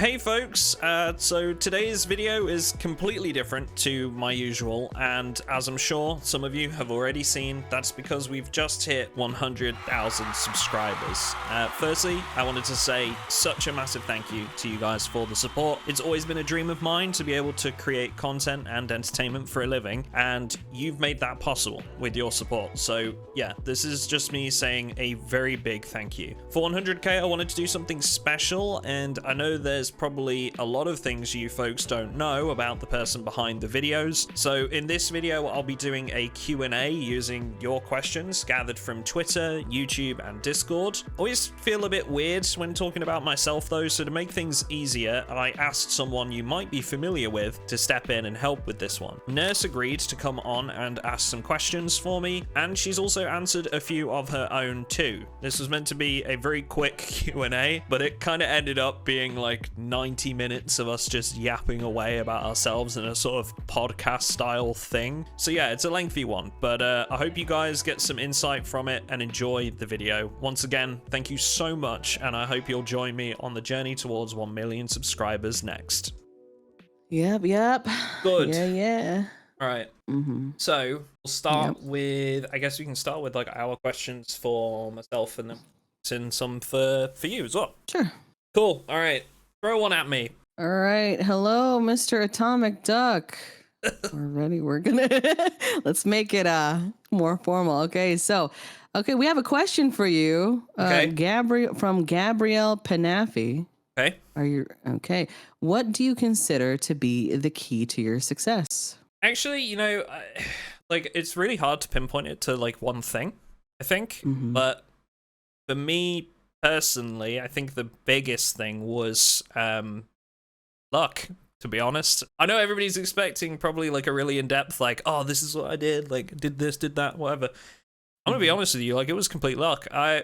Hey folks, so today's video is completely different to my usual, and as I'm sure some of you have already seen, that's because we've just hit 100,000 subscribers. Firstly, I wanted to say such a massive thank you to you guys for the support. It's always been a dream of mine to be able to create content and entertainment for a living, and you've made that possible with your support. So yeah, this is just me saying a very big thank you. For 100k, I wanted to do something special, and I know there's probably a lot of things you folks don't know about the person behind the videos. So in this video, I'll be doing a Q&A using your questions gathered from Twitter, YouTube, and Discord. Always feel a bit weird when talking about myself though, so to make things easier, I asked someone you might be familiar with to step in and help with this one. Nurse agreed to come on and ask some questions for me, and she's also answered a few of her own too. This was meant to be a very quick Q&A, but it kind of ended up being like 90 minutes of us just yapping away about ourselves in a sort of podcast style thing. So yeah, it's a lengthy one, but I hope you guys get some insight from it and enjoy the video. Once again, thank you so much, and I hope you'll join me on the journey towards 1 million subscribers next. Yep. Good. Yeah. All right. So we'll start with, I guess we can start with like our questions for myself, and then send some for you as well. Sure. Cool. All right. Throw one at me. All right. Hello, MrAtomicDuck. We're ready. We're gonna let's make it more formal. Okay. So, we have a question for you. Okay. Gabrielle Panafi. Okay. Are you okay? What do you consider to be the key to your success? Actually, you know, like it's really hard to pinpoint it to like one thing, I think. But for me personally, I think the biggest thing was luck, to be honest. I know everybody's expecting probably like a really in-depth, like, oh, this is what I did, like did this, did that, whatever. I'm gonna be honest with you, like it was complete luck. I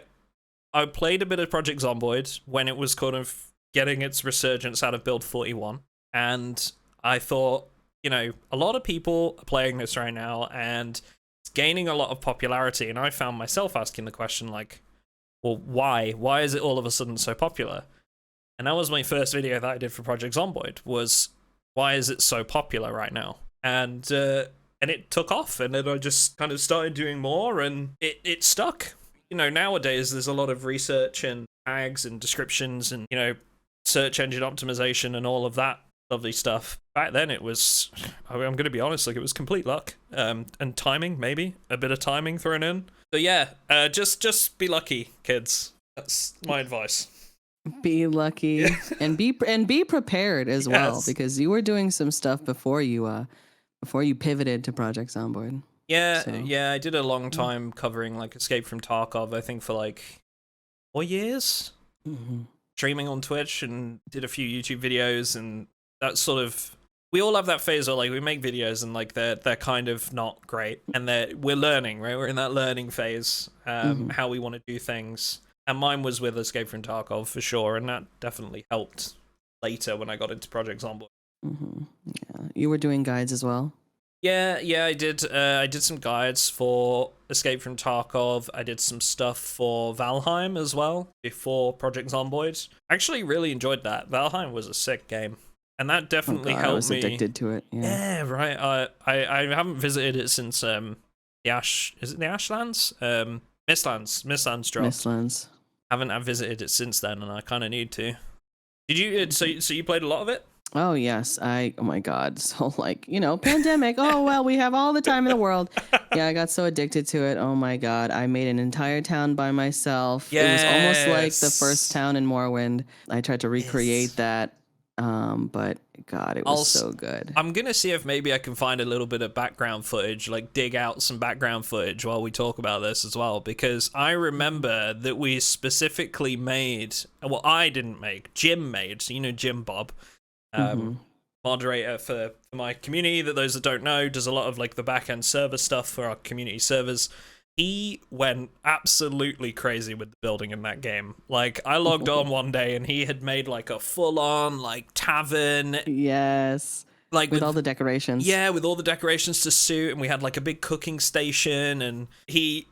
played a bit of Project Zomboid when it was kind of getting its resurgence out of Build 41, and I thought, you know, a lot of people are playing this right now and it's gaining a lot of popularity, and I found myself asking the question like, well, why is it all of a sudden so popular? And that was my first video that I did for Project Zomboid, was why is it so popular right now? And it took off, and then I just kind of started doing more, and it stuck. You know, nowadays there's a lot of research and tags and descriptions and, you know, search engine optimization and all of that lovely stuff. Back then it was, I'm going to be honest, like it was complete luck, and timing, maybe a bit of timing thrown in. So yeah, just be lucky, kids. That's my advice. Be lucky and be prepared as well, because you were doing some stuff before you pivoted to Project Zomboid. Yeah, I did a long time covering like Escape from Tarkov, I think for like 4 years. Streaming on Twitch, and did a few YouTube videos, and that sort of, we all have that phase where like we make videos and like they're kind of not great, and we're learning, right? We're in that learning phase, how we want to do things. And mine was with Escape from Tarkov for sure, and that definitely helped later when I got into Project Zomboid. Yeah, you were doing guides as well. Yeah, I did. I did some guides for Escape from Tarkov. I did some stuff for Valheim as well before Project Zomboid. Actually, really enjoyed that. Valheim was a sick game, and that definitely helped me. I was addicted to it. Yeah, right. I haven't visited it since the Ash. Is it the Ashlands? Mistlands dropped. Mistlands. Haven't visited it since then, and I kind of need to. Did you? So you played a lot of it? Oh yes, oh my god. So like, you know, pandemic. Oh well, we have all the time in the world. Yeah, I got so addicted to it. Oh my god, I made an entire town by myself. Yes. It was almost like the first town in Morrowind. I tried to recreate that, but god, it was so good. I'm gonna see if maybe I can find a little bit of background footage, like dig out some background footage while we talk about this as well, because I remember that we specifically made, well, I didn't make, Jim made. So you know Jim Bob. Moderator for my community, that those that don't know does a lot of like the back-end server stuff for our community servers. He went absolutely crazy with the building in that game. Like I logged on one day and he had made like a full-on like tavern. Yes. Like with all the decorations. Yeah, with all the decorations to suit, and we had like a big cooking station, and he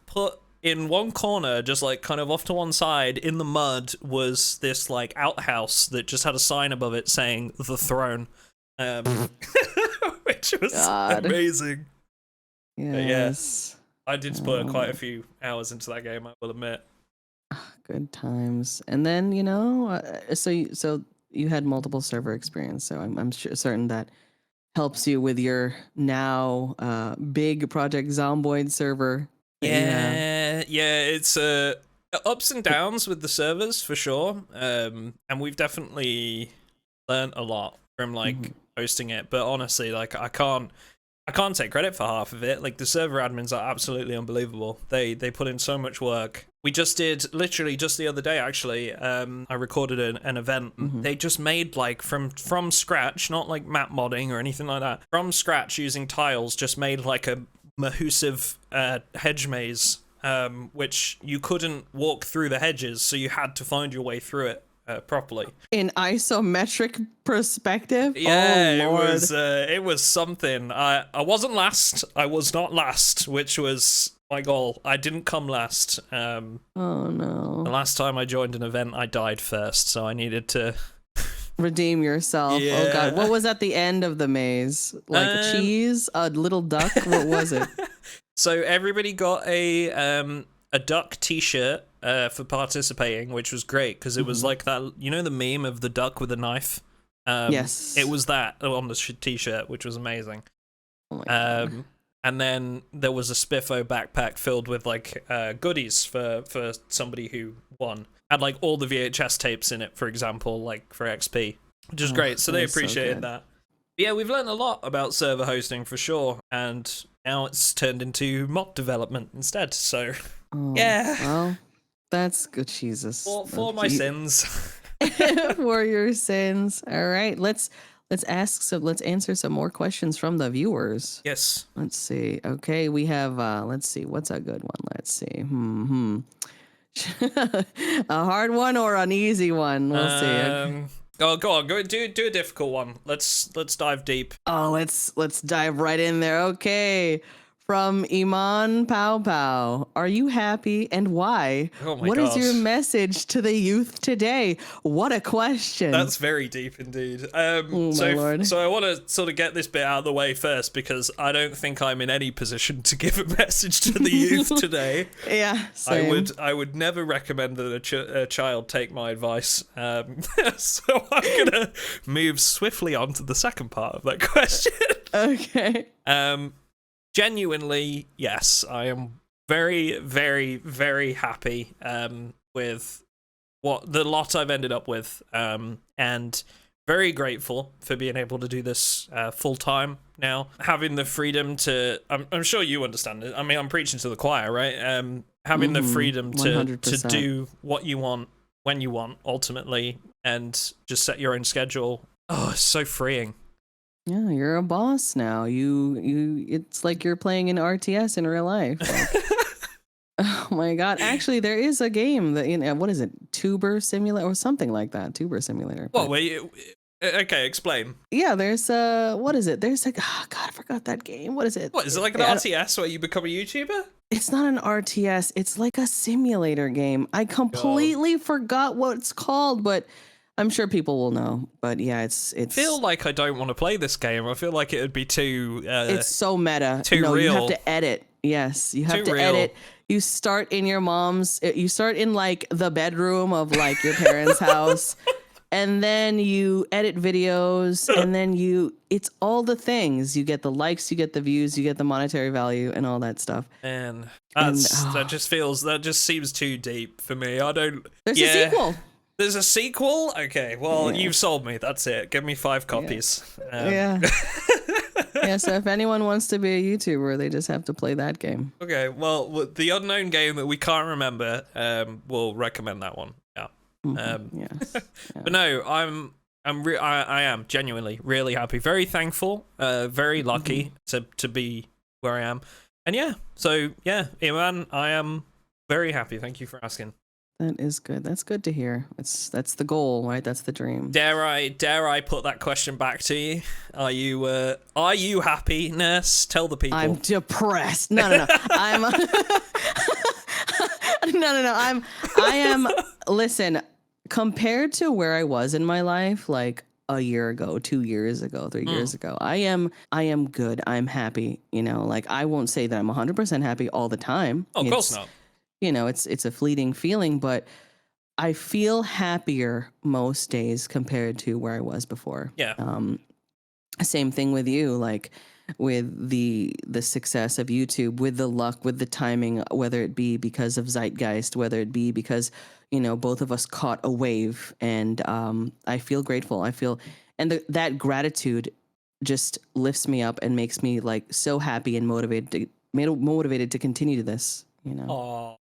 put in one corner, just like kind of off to one side in the mud, was this like outhouse that just had a sign above it saying "The Throne," which was amazing. Yes. I did put quite a few hours into that game, I will admit. Good times. And then, so you had multiple server experience, so I'm certain that helps you with your now big Project Zomboid server. Yeah, it's ups and downs with the servers for sure. And we've definitely learned a lot from like hosting it, but honestly, like I can't take credit for half of it. Like the server admins are absolutely unbelievable. They put in so much work. We just did literally just the other day actually. I recorded an event. They just made like from scratch, not like map modding or anything like that. From scratch using tiles, just made like a massive hedge maze, which you couldn't walk through the hedges, so you had to find your way through it properly. In isometric perspective? Yeah, oh, Lord. It was something. I wasn't last. I was not last, which was my goal. I didn't come last. Oh no. The last time I joined an event, I died first, so I needed to redeem yourself. Yeah. Oh god, what was at the end of the maze? Like a cheese, a little duck? What was it? So everybody got a duck t-shirt for participating, which was great because it was like that, the meme of the duck with a knife. Yes, it was that on the t-shirt, which was amazing. Oh my god. And then there was a Spiffo backpack filled with like goodies for somebody who won. Had like all the VHS tapes in it, for example, like for XP, which is great. So they appreciated that. But yeah, we've learned a lot about server hosting for sure, and now it's turned into mod development instead. So yeah, well, that's good. Jesus, for my sins. For your sins. All right, let's answer some more questions from the viewers. Yes. Let's see. Okay, we have let's see, what's a good one? Let's see. A hard one or an easy one? We'll see. Okay. Oh, go on, do a difficult one. Let's dive deep. Oh, let's dive right in there. Okay. From Iman Pow Pow. Are you happy and why? Oh my What gosh. is your message to the youth today? What a question. That's very deep indeed. My Lord. So I want to sort of get this bit out of the way first because I don't think I'm in any position to give a message to the youth today. Yeah, same. I would never recommend that a child take my advice. So I'm gonna move swiftly on to the second part of that question. Okay. Genuinely, yes, I am very, very, very happy with the lot I've ended up with, and very grateful for being able to do this full time now. Having the freedom to, I'm sure you understand it. I mean, I'm preaching to the choir, right? Having the freedom to do what you want when you want, ultimately, and just set your own schedule. Oh, it's so freeing. Yeah, you're a boss now. It's like you're playing an RTS in real life. Like, oh my god! Actually, there is a game that what is it? Tuber Simulator or something like that. Tuber Simulator. What? Wait. Okay, explain. Yeah, there's what is it? There's like, oh god, I forgot that game. What is it? What is it, like an RTS where you become a YouTuber? It's not an RTS. It's like a simulator game. I completely forgot what it's called, but I'm sure people will know. But yeah, it's. I feel like I don't want to play this game. I feel like it would be too. It's so meta. Too real. You have to edit. Yes, you have to edit. You start in your mom's. You start in like the bedroom of like your parents' house, and then you edit videos, and then it's all the things. You get the likes, you get the views, you get the monetary value, and all that stuff. And that just seems too deep for me. I don't. There's a sequel. There's a sequel? Okay, well, you've sold me. That's it. Give me 5 copies. Yeah. Yeah, so if anyone wants to be a YouTuber, they just have to play that game. Okay, well, the unknown game that we can't remember, we'll recommend that one. Yeah. Yes. Yeah. But no, I am genuinely really happy. Very thankful, very lucky to be where I am. And yeah, so yeah, Iman, I am very happy. Thank you for asking. That is good. That's good to hear. That's the goal, right? That's the dream. Dare I put that question back to you? Are you happy, Nurse? Tell the people. I'm depressed. No. No. I am, listen, compared to where I was in my life, like a year ago, 2 years ago, 3 years ago, I am good. I'm happy. Like I won't say that I'm 100% happy all the time. Oh, of course not. It's a fleeting feeling, but I feel happier most days compared to where I was before. Yeah. Same thing with you, like with the success of YouTube, with the luck, with the timing, whether it be because of Zeitgeist, whether it be because, both of us caught a wave, and I feel grateful. And that gratitude just lifts me up and makes me like so happy and motivated to continue to this, Oh,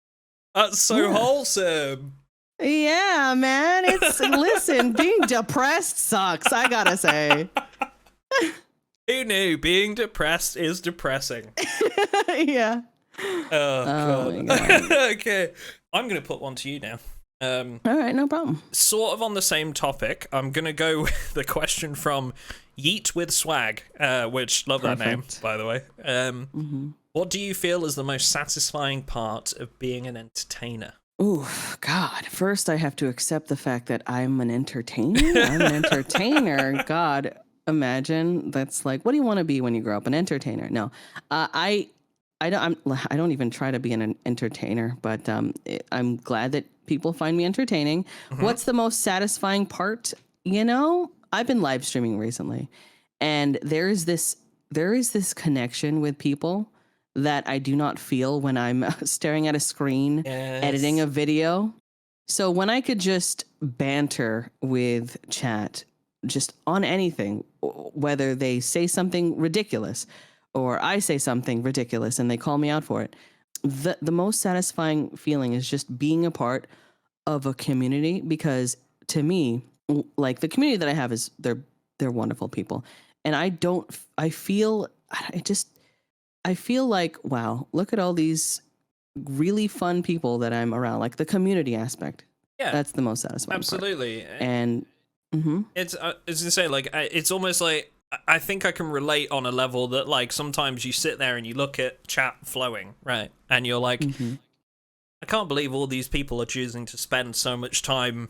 that's so wholesome. Yeah, man. Listen, being depressed sucks, I gotta say. Who knew being depressed is depressing? Yeah. Oh God. Okay, I'm gonna put one to you now. All right, no problem. Sort of on the same topic, I'm gonna go with the question from Yeet with Swag, which love that name, by the way. What do you feel is the most satisfying part of being an entertainer? Oh, God. First, I have to accept the fact that I'm an entertainer. I'm an entertainer. God, imagine that's like, what do you want to be when you grow up? An entertainer? No, I don't even try to be an entertainer, but I'm glad that people find me entertaining. What's the most satisfying part? I've been live streaming recently, and there is this connection with people that I do not feel when I'm staring at a screen, editing a video. So when I could just banter with chat, just on anything, whether they say something ridiculous or I say something ridiculous and they call me out for it, the most satisfying feeling is just being a part of a community, because to me, like the community that I have is they're wonderful people. And I feel like, wow, look at all these really fun people that I'm around, like the community aspect. Yeah. That's the most satisfying Absolutely. part. And it's, as I say, like, it's almost like, I think I can relate on a level that, like, sometimes you sit there and you look at chat flowing, right? And you're like, I can't believe all these people are choosing to spend so much time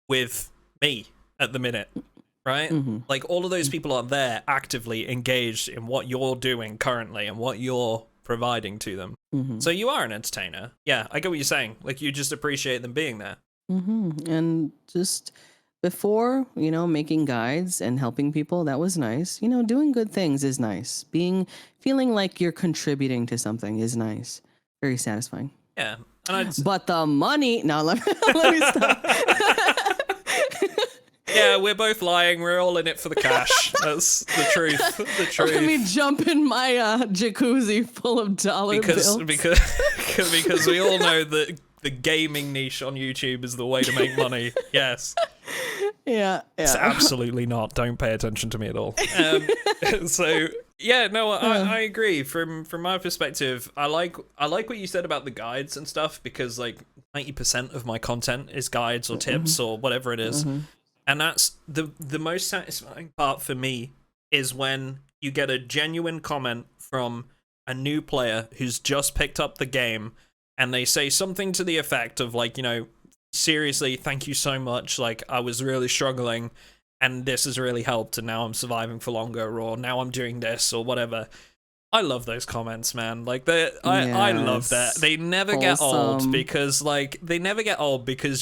with me at the minute, right? Like, all of those people are there actively engaged in what you're doing currently and what you're providing to them. So you are an entertainer. Yeah, I get what you're saying. Like, you just appreciate them being there. And just before, making guides and helping people, that was nice. Doing good things is nice. Feeling like you're contributing to something is nice. Very satisfying. Yeah. But the money, no, let me stop. Yeah, we're both lying. We're all in it for the cash. That's the truth. The truth. Let me jump in my jacuzzi full of dollar bills. Because we all know that the gaming niche on YouTube is the way to make money. Yes. Yeah. It's absolutely not. Don't pay attention to me at all. So yeah, no, I agree. From my perspective, I like what you said about the guides and stuff, because like 90% of my content is guides or tips or whatever it is. And that's the most satisfying part for me, is when you get a genuine comment from a new player who's just picked up the game, and they say something to the effect of like, seriously, thank you so much. Like, I was really struggling and this has really helped, and now I'm surviving for longer, or now I'm doing this or whatever. I love those comments, man. Like, I love that. They never get old, because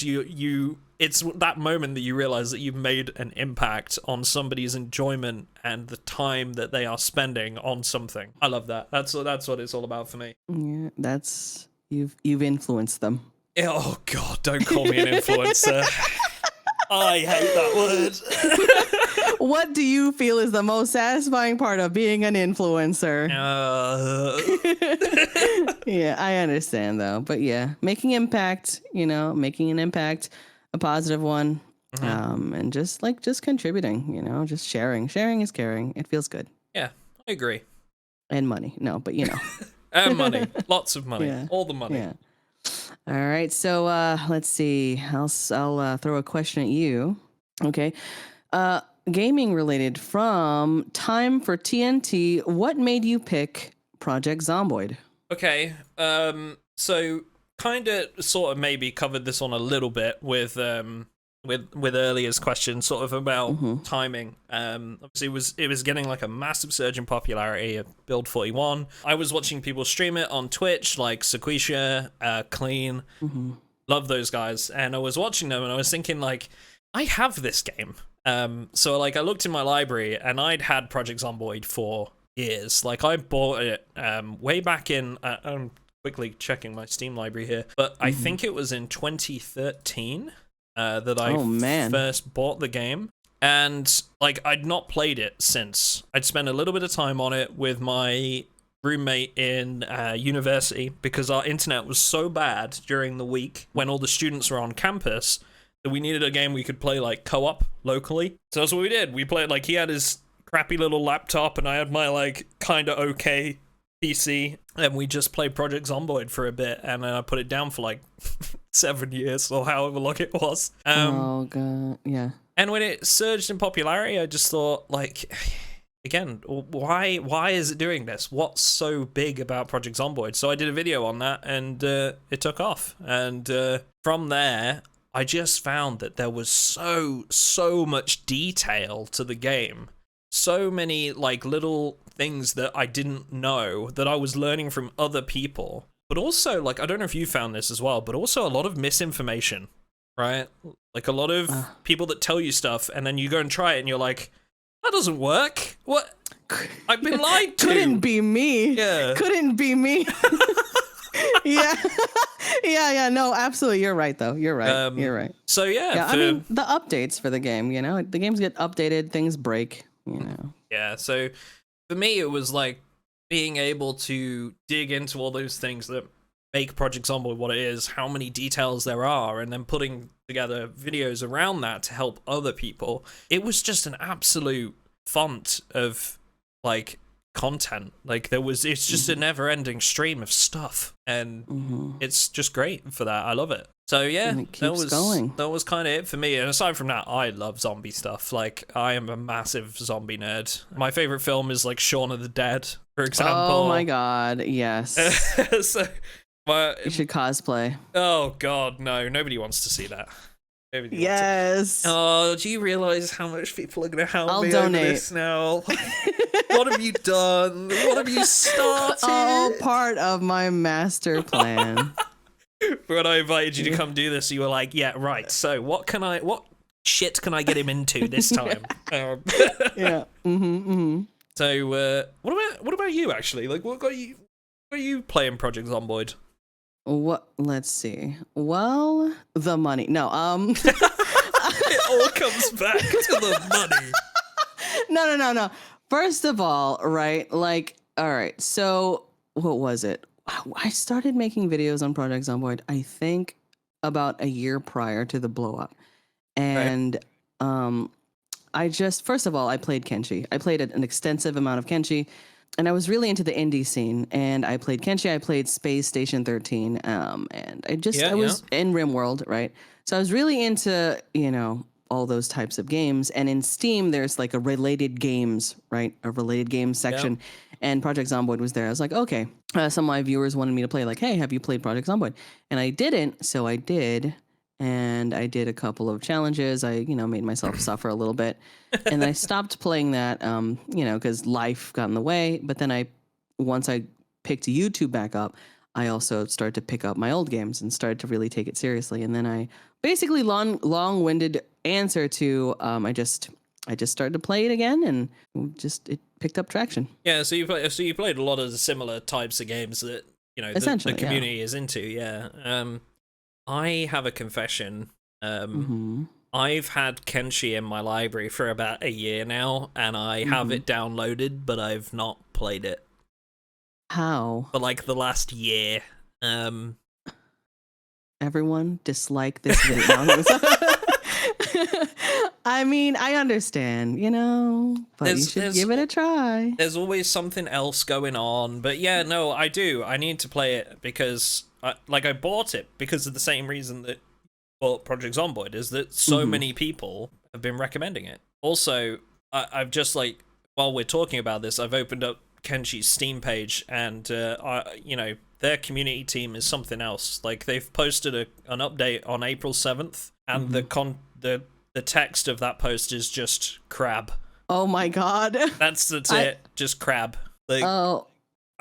you it's that moment that you realize that you've made an impact on somebody's enjoyment and the time that they are spending on something. I love that. That's what it's all about for me. Yeah, that's you've influenced them. Oh God, don't call me an influencer. I hate that word. What do you feel is the most satisfying part of being an influencer? Yeah, I understand though. But yeah, making an impact, a positive one, and just contributing, just sharing. Sharing is caring. It feels good. Yeah, I agree. And money. No, but and money. Lots of money. Yeah. All the money. Yeah. All right. So let's see. I'll throw a question at you. Okay. Gaming related from Time for TNT. What made you pick Project Zomboid? Okay. So kind of sort of maybe covered this on a little bit with earlier's question, sort of about timing. Obviously it was getting like a massive surge in popularity of Build 41. I was watching people stream it on Twitch, like Sequisha, Clean. Love those guys. And I was watching them and I was thinking, like, I have this game. So like I looked in my library and I'd had Project Zomboid for years. Like I bought it way back in I'm quickly checking my Steam library here, but I think it was in 2013 that I first bought the game. And like I'd not played it since. I'd spent a little bit of time on it with my roommate in university because our internet was so bad during the week when all the students were on campus that we needed a game we could play like co-op locally. So that's what we did. We played, like, he had his crappy little laptop and I had my like kind of okay PC, and we just played Project Zomboid for a bit, and then I put it down for like 7 years or however long it was. Oh god, yeah. And when it surged in popularity, I just thought, like, again, why is it doing this? What's so big about Project Zomboid? So I did a video on that, and it took off. And from there, I just found that there was so much detail to the game. So many, like, little things that I didn't know that I was learning from other people. But also, like, I don't know if you found this as well, but also a lot of misinformation, right? Like, a lot of people that tell you stuff, and then you go and try it, and you're like, that doesn't work. What? I've been lied to. Couldn't be me. Yeah. Couldn't be me. Yeah. Yeah, no, absolutely. You're right, though. You're right. You're right. So, yeah. I mean, the updates for the game, you know? The games get updated, things break, you know? Yeah, so for me, it was like being able to dig into all those things that make Project Zomboid what it is, how many details there are, and then putting together videos around that to help other people. It was just an absolute font of, like, content. Like, it's just a never-ending stream of stuff, and it's just great for that. I love it. So yeah, that was kind of it for me. And aside from that, I love zombie stuff. Like, I am a massive zombie nerd. My favorite film is like Shaun of the Dead, for example. Oh my god, yes. So, you should cosplay. Oh god, no, nobody wants to see that. Yes. Oh, do you realize how much people are going to help me donate over this now? What have you done? What have you started? All part of my master plan. When I invited you to come do this, you were like, yeah, right, so what shit can I get him into this time? Yeah. So what about you, actually? Like, what are you playing Project Zomboid? What? Let's see. Well, the money. No, It all comes back to the money. No. First of all, right, like, all right, so what was it? I started making videos on Project Zomboid, I think, about a year prior to the blow up. And I just, first of all, I played Kenshi. I played an extensive amount of Kenshi, and I was really into the indie scene. And I played Kenshi, I played Space Station 13, and I was in RimWorld, right? So I was really into, you know, all those types of games. And in Steam, there's like a related games, right? A related games section. And Project Zomboid was there. I was like, okay. Some of my viewers wanted me to play, like, hey, have you played Project Zomboid? And I didn't, so I did. And I did a couple of challenges. I, you know, made myself suffer a little bit. And then I stopped playing that, you know, because life got in the way. But then once I picked YouTube back up, I also started to pick up my old games and started to really take it seriously. And then I basically long-winded answer to I just started to play it again, and it picked up traction. Yeah, so you played a lot of the similar types of games that, you know, the community is into. Yeah. I have a confession. I've had Kenshi in my library for about a year now, and I have it downloaded, but I've not played it. How? For like the last year. Everyone dislike this video. I mean, I understand, you know, but you should give it a try. There's always something else going on, but yeah, no, I do. I need to play it because, I bought it because of the same reason that bought Project Zomboid, is that so many people have been recommending it. Also, I've just, like, while we're talking about this, I've opened up Kenji's Steam page, and you know, their community team is something else. Like, they've posted an update on April 7th, and the text of that post is just crab. Oh my god. That's it. Just crab. Like,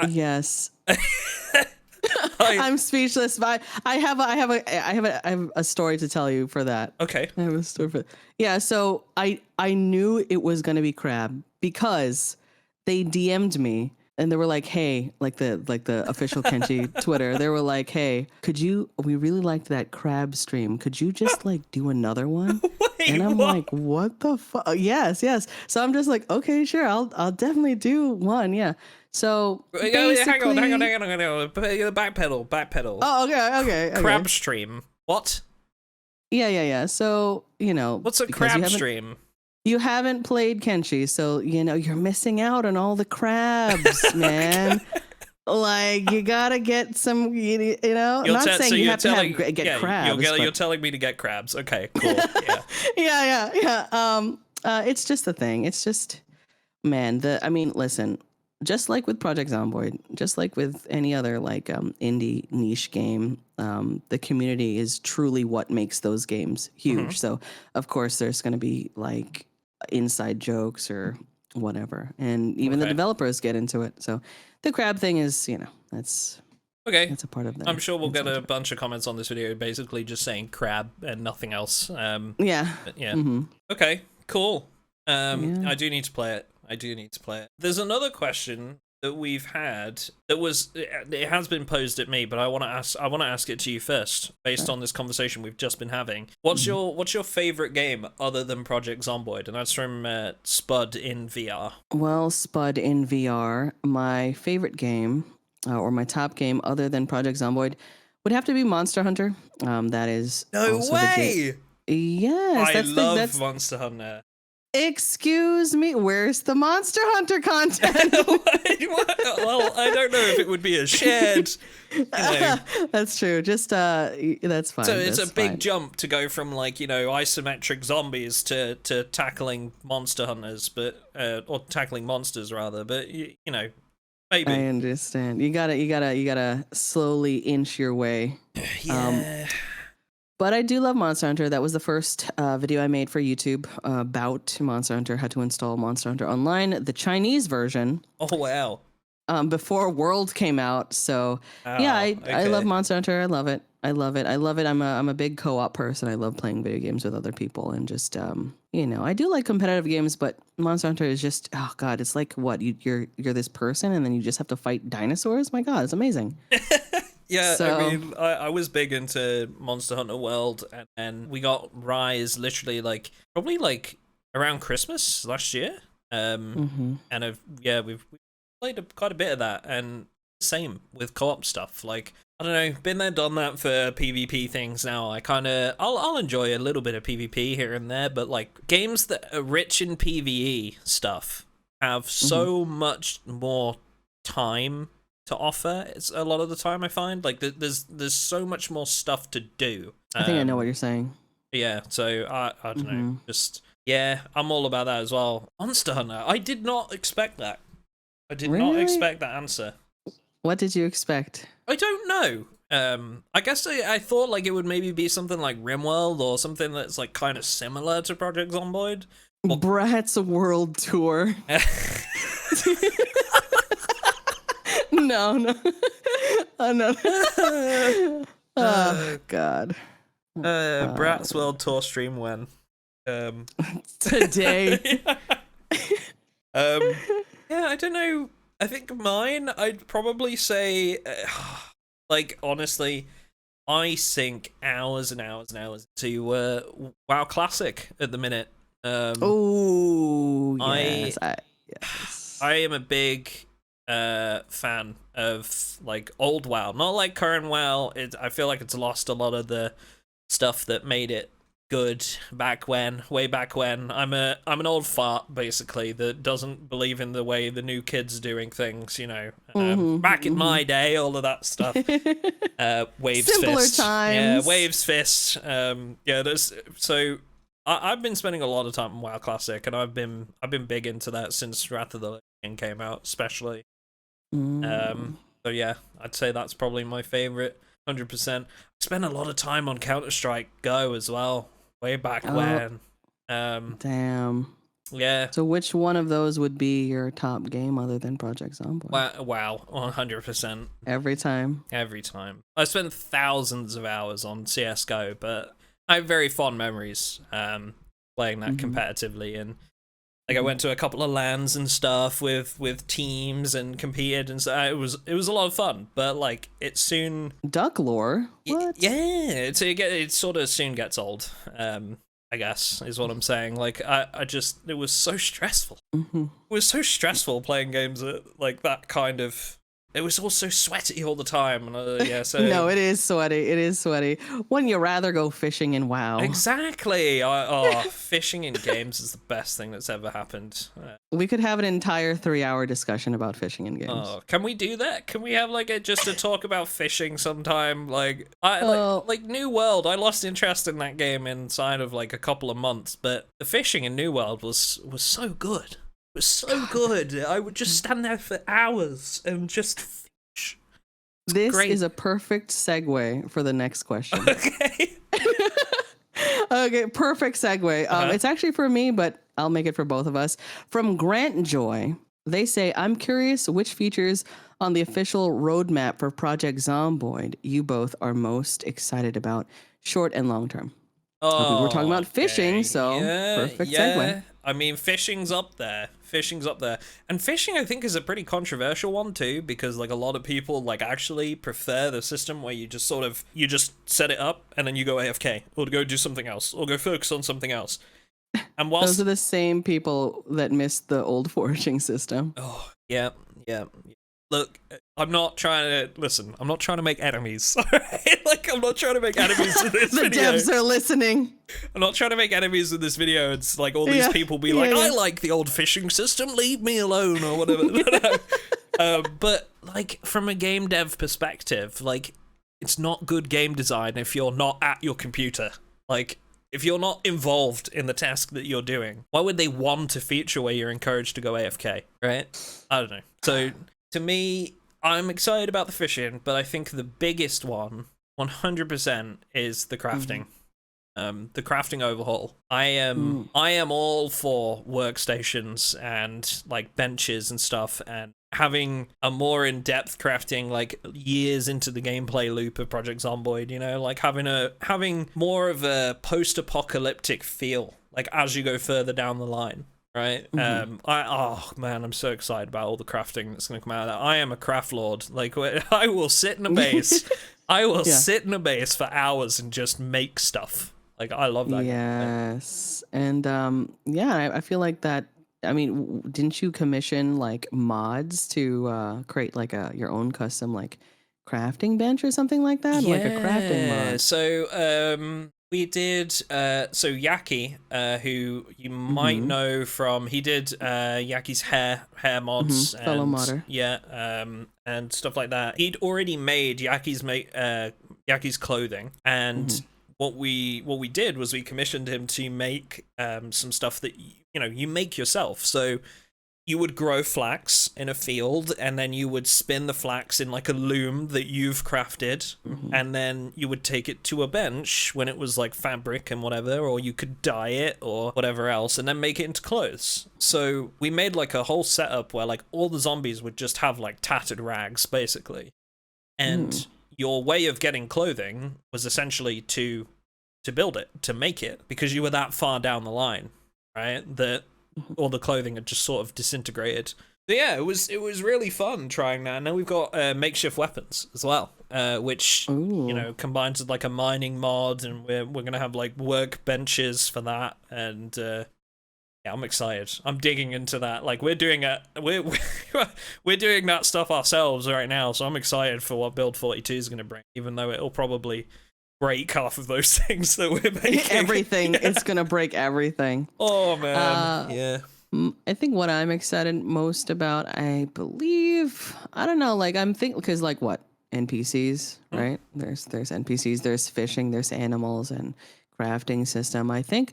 yes. I'm speechless. But I have a story to tell you for that. Okay. I have a story for. Yeah. So I knew it was gonna be crab because they DM'd me and they were like, "Hey," like the official Kenji Twitter. They were like, "Hey, we really liked that crab stream. Could you just like do another one?" Wait, and I'm like, "What the fuck?" Yes. So I'm just like, "Okay, sure. I'll definitely do one." Yeah. So basically, hang on. Backpedal. Oh, okay. Crab stream. What? Yeah. So, you know, what's a crab stream? You haven't played Kenshi, so you know you're missing out on all the crabs, man. Like, you gotta get some, you know. I'm not saying you have to get crabs. You're telling me to get crabs. Okay, cool. Yeah. yeah. It's just a thing. It's just, man. Listen. Just like with Project Zomboid, just like with any other like indie niche game, the community is truly what makes those games huge. So of course there's going to be like inside jokes or whatever, and even the developers get into it. So the crab thing is, you know, that's okay. It's a part of that. I'm sure we'll get a bunch of comments on this video, basically just saying crab and nothing else. Yeah. Okay. Cool. I do need to play it. There's another question that we've had it has been posed at me, but I want to ask it to you first, based on this conversation we've just been having. What's your favorite game other than Project Zomboid? And that's from Spud in VR. Well, Spud in VR, my favorite game or my top game other than Project Zomboid would have to be Monster Hunter. That is no way. Yes, I love Monster Hunter. Excuse me, where's the Monster Hunter content? Well, I don't know if it would be a shared. You know. That's true. Just that's fine. So it's a big jump to go from, like, you know, isometric zombies to tackling monster hunters, but or tackling monsters rather. But you know, maybe. I understand. You gotta slowly inch your way. Yeah. But I do love Monster Hunter. That was the first video I made for YouTube about Monster Hunter, how to install Monster Hunter Online, the Chinese version. Oh, wow. Before World came out. So, I love Monster Hunter. I love it. I'm a big co-op person. I love playing video games with other people and just, you know, I do like competitive games, but Monster Hunter is just, oh God, it's like what? You're this person and then you just have to fight dinosaurs? My God, it's amazing. Yeah, so, I mean, I was big into Monster Hunter World, and we got Rise literally probably around Christmas last year. And we've played quite a bit of that, and same with co-op stuff. Like, I don't know, been there, done that for PvP things now. I'll enjoy a little bit of PvP here and there, but like games that are rich in PvE stuff have so much more time to offer. It's a lot of the time I find like there's so much more stuff to do. I think I know what you're saying. Yeah, so I don't know, just I'm all about that as well. Monster Hunter, I did not expect that. I did not expect that answer. What did you expect? I don't know. I guess I thought like it would maybe be something like RimWorld or something that's like kind of similar to Project Zomboid. Bratz World Tour. No. Oh, no. Oh, God. Bratz World Tour stream when? Today. I don't know. I think mine, I'd probably say, like, honestly, I sink hours and hours and hours to WoW Classic at the minute. Oh, yes. I am a big fan of like old WoW, not like current WoW. I feel like it's lost a lot of the stuff that made it good way back when. I'm an old fart basically that doesn't believe in the way the new kids are doing things, you know. Back in my day, all of that stuff. Waves Simpler Fist. times. Yeah, Waves Fist. I've been spending a lot of time in WoW Classic, and I've been big into that since Wrath of the Lich King came out, especially. Mm. So yeah, I'd say that's probably my favorite. 100%. I spent a lot of time on Counter-Strike Go as well, way back Oh, when. Um, damn. yeah. So which one of those would be your top game other than Project Zomboid? Wow, 100%. Every time. Every time. I spent thousands of hours on CS:GO, but I have very fond memories playing that Mm-hmm. competitively, and like I went to a couple of LANs and stuff with teams and competed, and so it was a lot of fun. But like it soon, Duck lore? What? yeah, it sort of soon gets old. I guess is what I'm saying. Like I just it was so stressful. Mm-hmm. It was so stressful playing games at like that kind of. It was all so sweaty all the time, and yeah, so No, it is sweaty. It is sweaty. Wouldn't you rather go fishing in WoW? exactly. Fishing in games is the best thing that's ever happened. We could have an entire 3-hour discussion about fishing in games. Oh, can we do that? Can we have like just a talk about fishing sometime? Like like New World, I lost interest in that game inside of like a couple of months, but the fishing in New World was so good. It was so good. I would just stand there for hours and just fish. This great. is a perfect segue for the next question. Okay. Okay, perfect segue. It's actually for me, but I'll make it for both of us. From Grant Joy, they say, I'm curious which features on the official roadmap for Project Zomboid you both are most excited about, short and long term. Oh, We were talking about fishing, okay. so perfect yeah. segue. I mean, fishing's up there. Fishing's up there. And fishing, I think, is a pretty controversial one, too, because, like, a lot of people, like, actually prefer the system where you just you just set it up, and then you go AFK, or go do something else, or go focus on something else. And whilst... Those are the same people that missed the old foraging system. Oh, yeah. Look, I'm not trying to... Listen, I'm not trying to make enemies, alright? Like, I'm not trying to make enemies in this The video. devs are listening. I'm not trying to make enemies in this video. It's like all these people be like, I like the old fishing system, leave me alone, or whatever. But, like, from a game dev perspective, like, it's not good game design if you're not at your computer. Like, if you're not involved in the task that you're doing, why would they want a feature where you're encouraged to go AFK, right? I don't know. So... To me, I'm excited about the fishing, but I think the biggest one, 100%, is the crafting. The crafting overhaul. I am all for workstations and like benches and stuff, and having a more in-depth crafting, like years into the gameplay loop of Project Zomboid. You know, like having more of a post-apocalyptic feel, like as you go further down the line. Right. Oh man, I'm so excited about all the crafting that's going to come out of that. I am a craft lord. Like, I will sit in a base. I will sit in a base for hours and just make stuff. Like, I love that. Yes. And I feel like that. I mean, didn't you commission like mods to create like your own custom like crafting bench or something like that? Yeah. Like a crafting mod. So we did so Yaki, who you might know from, he did Yaki's hair mods, fellow and modder. Yeah, and stuff like that. He'd already made Yaki's clothing, and what we did was we commissioned him to make some stuff that you make yourself. So you would grow flax in a field, and then you would spin the flax in like a loom that you've crafted, and then you would take it to a bench when it was like fabric and whatever, or you could dye it or whatever else, and then make it into clothes. So we made like a whole setup where like all the zombies would just have like tattered rags, basically. And your way of getting clothing was essentially to build it, to make it, because you were that far down the line, right? That all the clothing had just sort of disintegrated. So yeah, it was really fun trying that. And now we've got makeshift weapons as well, which combines with like a mining mod, and we're gonna have like workbenches for that. And yeah, I'm excited. I'm digging into that. Like we're doing we're doing that stuff ourselves right now. So I'm excited for what Build 42 is gonna bring, even though it'll probably break half of those things that we're making. Everything. It's gonna break everything. Oh man. Yeah. I think what I'm excited most about, I believe, I don't know, like I'm thinking, because like what, NPCs, right? There's NPCs, there's fishing, there's animals and crafting system. I think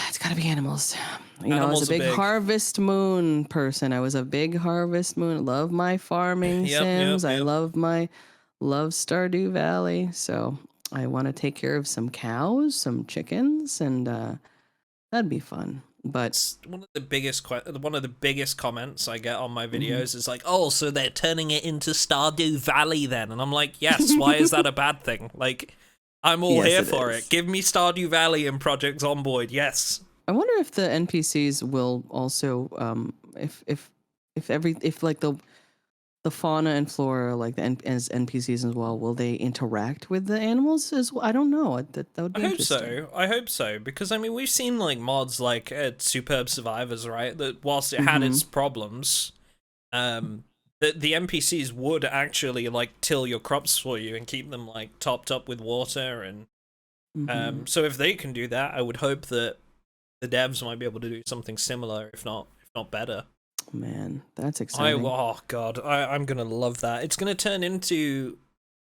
it's gotta gotta be animals. You know, I Animals was a are big big. Harvest Moon person. I was a big Harvest Moon. I love my farming sims. I love Stardew Valley. So I want to take care of some cows, some chickens, and that'd be fun. But It's one of the biggest comments I get on my videos is like, "Oh, so they're turning it into Stardew Valley then?" And I'm like, "Yes. Why is that a bad thing? Like, I'm all here for it. Give me Stardew Valley and Project Zomboid. Yes." I wonder if the NPCs will also, if like the fauna and flora, like as NPCs as well, will they interact with the animals as well? I don't know. That would be interesting. I hope so, because I mean we've seen like mods like Superb Survivors, right? That whilst it had its problems, the NPCs would actually like till your crops for you and keep them like topped up with water, and so if they can do that, I would hope that the devs might be able to do something similar, if not better. Man, that's exciting. Oh god, I'm gonna love that. It's gonna turn into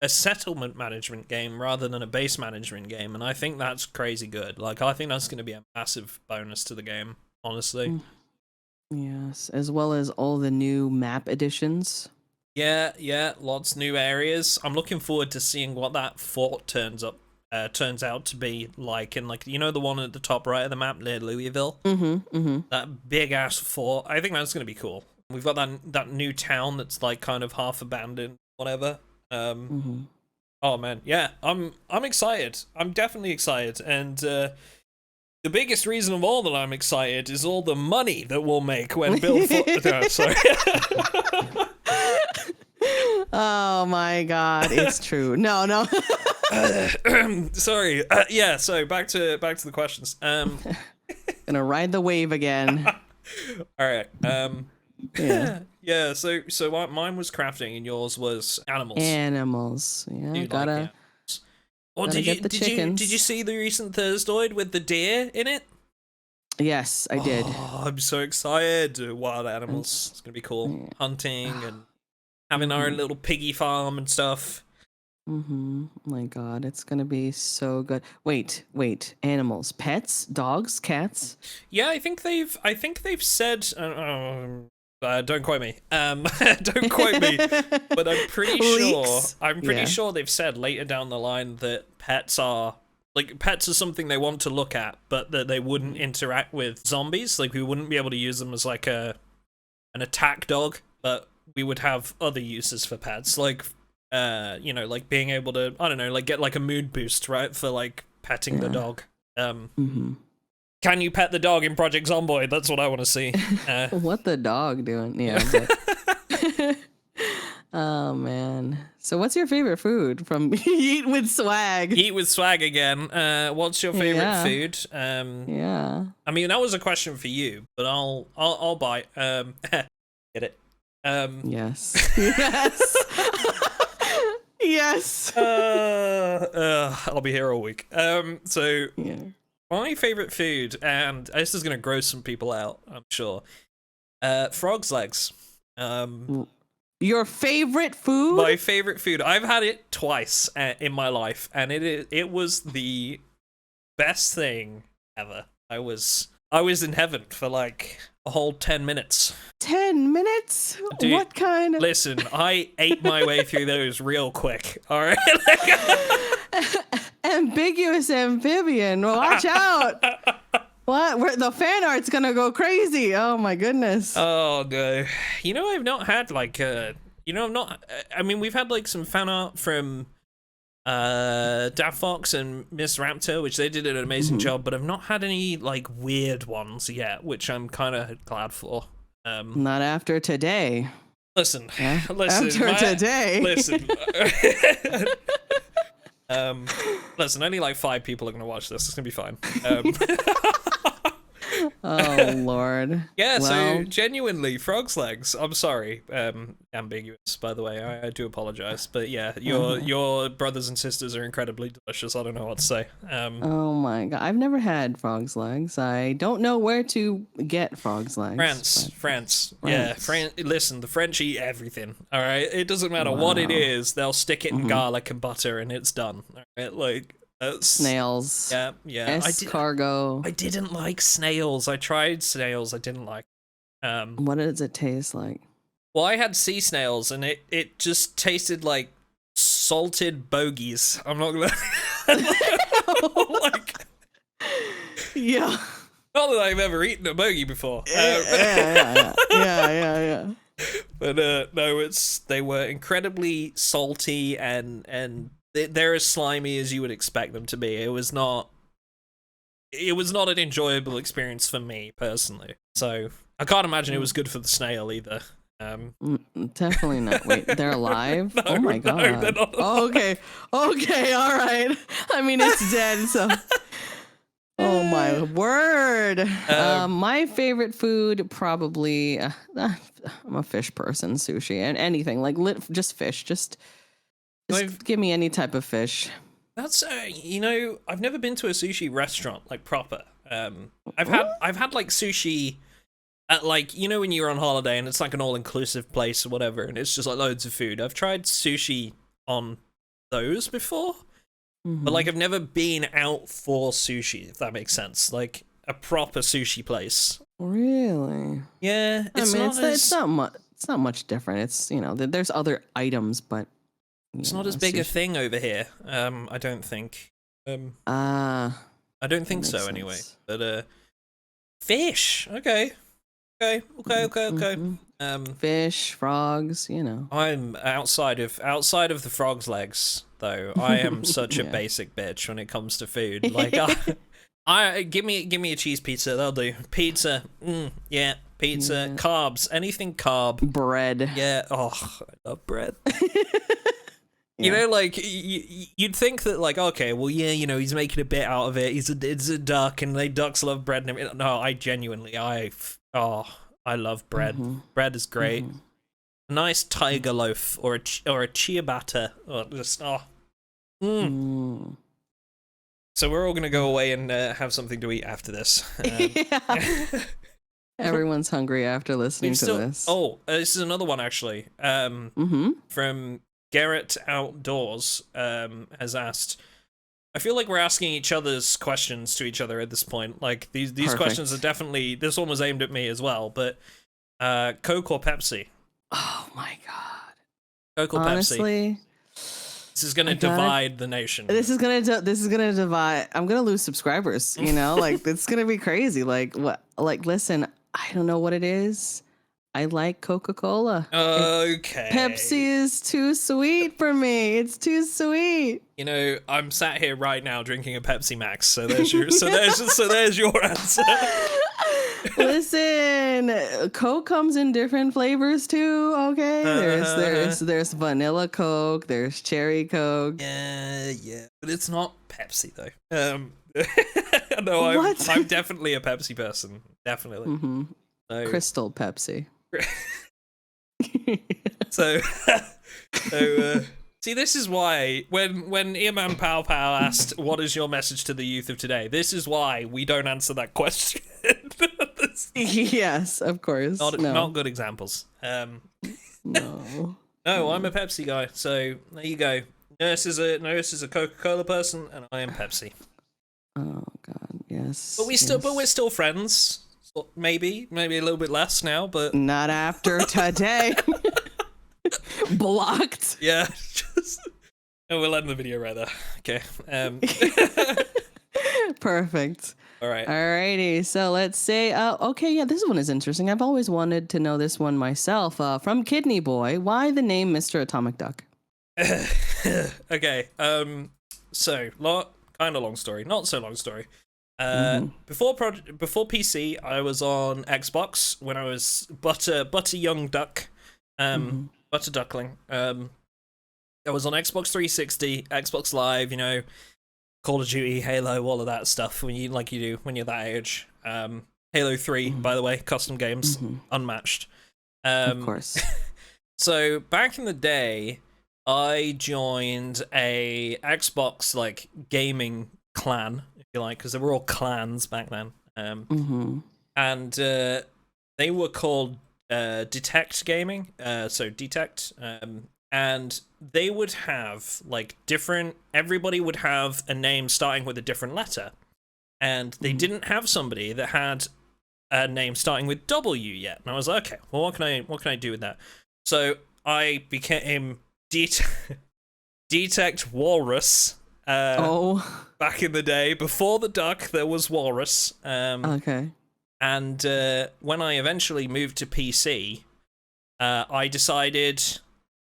a settlement management game rather than a base management game, and I think that's crazy good. Like, I think that's gonna be a massive bonus to the game, honestly. Yes, as well as all the new map additions. Yeah, lots new areas. I'm looking forward to seeing what that fort turns out to be like, and like, you know, the one at the top right of the map near Louisville. That big ass fort. I think that's gonna be cool. We've got that new town that's like kind of half abandoned, whatever. Oh man, yeah, I'm excited. I'm definitely excited, and the biggest reason of all that I'm excited is all the money that we'll make when Bill. No, sorry. Oh my god, it's true. No. Sorry. Yeah. So back to the questions. Gonna ride the wave again. All right. Yeah. Yeah. So mine was crafting, and yours was animals. Animals. Yeah. You Gotta. like animals. Or Gotta get the chickens. did you see the recent Thursdoid with the deer in it? Yes, I did. Oh, I'm so excited. Wild animals. It's gonna be cool. Yeah. Hunting and having our own little piggy farm and stuff. Oh my god, it's gonna be so good. Wait. Animals, pets, dogs, cats. Yeah, I think they've said. Don't quote me. Don't quote me. But I'm pretty sure. I'm pretty sure they've said later down the line that pets are something they want to look at, but that they wouldn't interact with zombies. Like, we wouldn't be able to use them as like an attack dog, but we would have other uses for pets, like you know, like being able to, I don't know, like get like a mood boost, right, for like petting the dog. Can you pet the dog in Project Zomboid? That's what I want to see. What the dog doing? Yeah. But... Oh man. So what's your favorite food from Eat with Swag? Eat with Swag again. What's your favorite food? Yeah. I mean, that was a question for you, but I'll bite. Get it? Yes. Yes. Yes. I'll be here all week. So yeah. My favorite food, and this is gonna gross some people out, I'm sure. Frog's legs. Your favorite food? My favorite food. I've had it twice in my life, and it was the best thing ever. I was in heaven for like a whole 10 minutes. 10 minutes? Dude, what kind of... Listen, I ate my way through those real quick, alright? Ambiguous amphibian, watch out! What? The fan art's gonna go crazy. Oh my goodness. Oh no. You know, I've not had like I mean, we've had like some fan art from Daft Fox and MrAtomicDuck, which they did an amazing job, but I've not had any like weird ones yet, which I'm kind of glad for. Not after today. Listen. After today. Listen. Listen, only like 5 people are gonna watch this. It's gonna be fine. Oh Lord. Yeah, well, so genuinely, frog's legs. I'm sorry, ambiguous. By the way, I do apologize, but yeah, your brothers and sisters are incredibly delicious. I don't know what to say. Oh my god, I've never had frog's legs. I don't know where to get frog's legs. France. Yeah, listen, the French eat everything. All right, it doesn't matter what it is. They'll stick it in garlic and butter, and it's done. All right, like Snails. Yeah. Escargot. I didn't like snails. I tried snails. I didn't like. What does it taste like? Well, I had sea snails, and it just tasted like salted bogies. I'm not gonna like. Yeah. Not that I've ever eaten a bogey before. Yeah. But no, they were incredibly salty and they're as slimy as you would expect them to be. It was not an enjoyable experience for me personally. So I can't imagine it was good for the snail either. Definitely not. Wait, they're alive? No, oh my god. No, they're not alive. Okay, all right. I mean, it's dead, so. Oh my word. My favorite food probably I'm a fish person. Sushi and anything like just fish. Just give me any type of fish. That's I've never been to a sushi restaurant like proper. I've had like sushi at like, when you're on holiday and it's like an all-inclusive place or whatever, and it's just like loads of food. I've tried sushi on those before. But like I've never been out for sushi, if that makes sense. Like a proper sushi place. Really? Yeah. It's not much different. It's there's other items, but it's not as big a thing over here. I don't think. I don't think so anyway. But fish. Okay. Fish, frogs, I'm outside of the frog's legs, though. I am such a basic bitch when it comes to food. Like, I give me a cheese pizza, that'll do. Pizza, yeah, pizza. Yeah. Carbs, anything carb. Bread. Yeah. Oh, I love bread. Like you'd think that, like, okay, well, yeah, he's making a bit out of it. It's a duck, and ducks love bread and everything. No, I love bread. Bread is great. A nice tiger loaf or a ciabatta. So we're all gonna go away and have something to eat after this. Everyone's hungry after listening to this. Oh, this is another one actually. From Garrett Outdoors has asked. I feel like we're asking each other's questions to each other at this point. Like these questions are definitely. This one was aimed at me as well. But Coke or Pepsi? Oh my god. Coke or Honestly, Pepsi? This is gonna divide the nation. This is gonna divide. I'm gonna lose subscribers. Like it's gonna be crazy. Like what? Like listen, I don't know what it is. I like Coca-Cola. Okay. Pepsi is too sweet for me. It's too sweet. I'm sat here right now drinking a Pepsi Max. So there's your answer. Listen, Coke comes in different flavors too. Okay, there's vanilla Coke. There's cherry Coke. Yeah, but it's not Pepsi though. No, I'm definitely a Pepsi person. Definitely. So, Crystal Pepsi. So see, this is why when Earman Pow Pow asked, "What is your message to the youth of today?" This is why we don't answer that question. Yes, of course. Not good examples. No, I'm a Pepsi guy. So there you go. Nurse is a Coca-Cola person, and I am Pepsi. Oh God, yes. But we're still friends. Maybe a little bit less now, but not after today. Blocked. Yeah. And we'll end the video right there. Okay. Perfect. All right. Alrighty. So let's say, okay, yeah, this one is interesting. I've always wanted to know this one myself. From Kidney Boy, why the name MrAtomicDuck? Okay. So kind of long story, not so long story. Before PC, I was on Xbox when I was but a young duck, but a duckling. I was on Xbox 360, Xbox Live, Call of Duty, Halo, all of that stuff when you do when you're that age. Halo 3, by the way, custom games, unmatched. Of course. So back in the day, I joined a Xbox gaming clan, if you like, because they were all clans back then. And they were called Detect Gaming. So Detect. and they would have like different. Everybody would have a name starting with a different letter, and they didn't have somebody that had a name starting with W yet. And I was like, okay, well, what can I do with that? So I became Detect Walrus. Back in the day, before the duck, there was Walrus. Okay. And when I eventually moved to PC, I decided,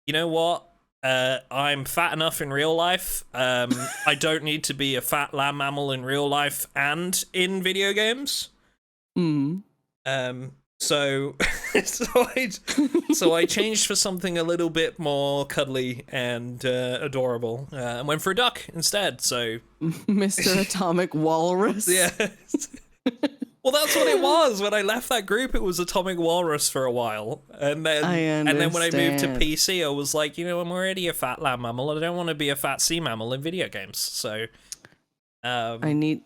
you know what? I'm fat enough in real life. I don't need to be a fat land mammal in real life and in video games. So I changed for something a little bit more cuddly and adorable, and went for a duck instead. So Mr. Atomic Walrus. Yeah. Well, that's what it was. When I left that group, it was Atomic Walrus for a while, and then when I moved to PC, I was like, you know, I'm already a fat land mammal. I don't want to be a fat sea mammal in video games. So I need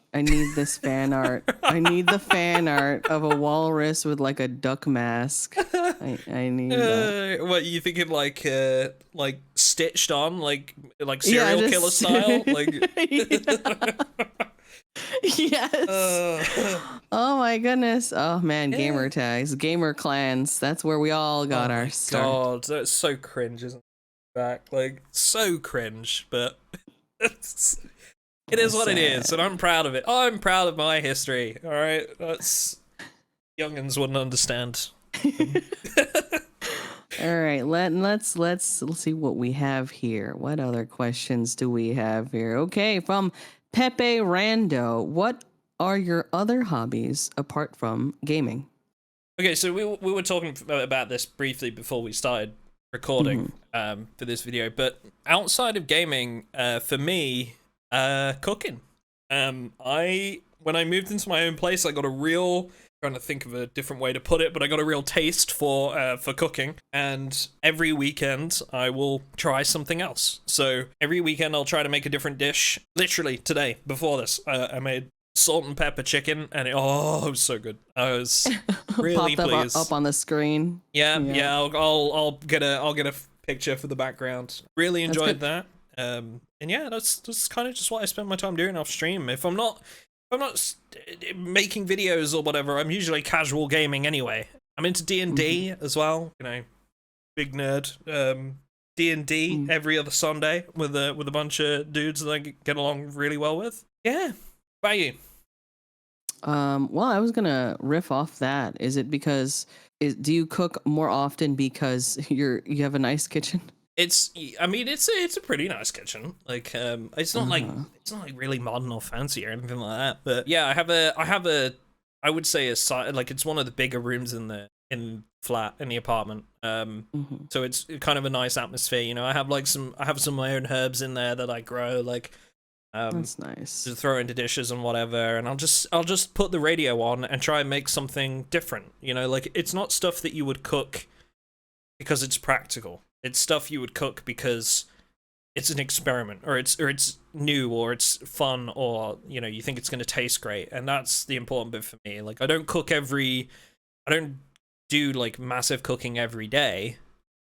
this fan art. I need the fan art of a walrus with like a duck mask. I need that. What you thinking, like stitched on, like serial killer style, like. Yes. Oh my goodness. Oh man, gamer tags, gamer clans. That's where we all got our start. God, that's so cringe, isn't it? Back, like so cringe, but it is what it is, and I'm proud of it. I'm proud of my history. All right, that's youngins wouldn't understand. All right, let's see what we have here. What other questions do we have here? Okay, from Pepe Rando, what are your other hobbies apart from gaming? Okay, so we were talking about this briefly before we started recording for this video, but outside of gaming, for me, cooking. When I moved into my own place, I got a real, trying to think of a different way to put it, but I got a real taste for cooking, and every weekend I will try something else. So every weekend I'll try to make a different dish. Literally today, before this, I made salt and pepper chicken, and it was so good. I was really pleased. Up on the screen. Yeah. I'll get a picture for the background. Really enjoyed that. And yeah, that's kind of just what I spend my time doing off stream. If I'm not making videos or whatever, I'm usually casual gaming anyway. I'm into D&D as well, you know, big nerd. D&D every other Sunday with a bunch of dudes that I get along really well with. Yeah. How about you? Well, I was gonna riff off that. Is it because do you cook more often because you have a nice kitchen? I mean, it's a pretty nice kitchen. Like, it's not like really modern or fancy or anything like that. But yeah, I have a I would say a side, like it's one of the bigger rooms in the flat in the apartment. So it's kind of a nice atmosphere. You know, I have some of my own herbs in there that I grow. Like, that's nice. To throw into dishes and whatever, and I'll just put the radio on and try and make something different. You know, like it's not stuff that you would cook because it's practical. It's stuff you would cook because it's an experiment, or it's new, or it's fun, or you know, you think it's going to taste great, and that's the important bit for me. Like I don't do like massive cooking every day,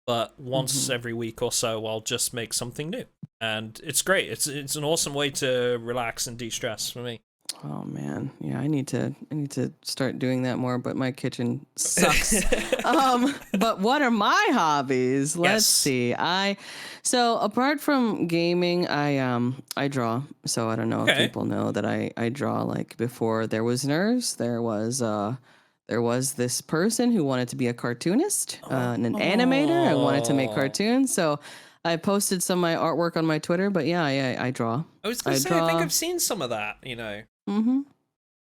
but once every week or so, I'll just make something new, and it's great. It's an awesome way to relax and de-stress for me. Oh man, yeah, I need to start doing that more, but my kitchen sucks. But what are my hobbies? Let's see. So apart from gaming, I draw. So I don't know if people know that I draw. Like before there was Nurse, there was this person who wanted to be a cartoonist, and an animator. I wanted to make cartoons, so I posted some of my artwork on my Twitter. But yeah, I draw. I was gonna say, I think I've seen some of that. You know. I'm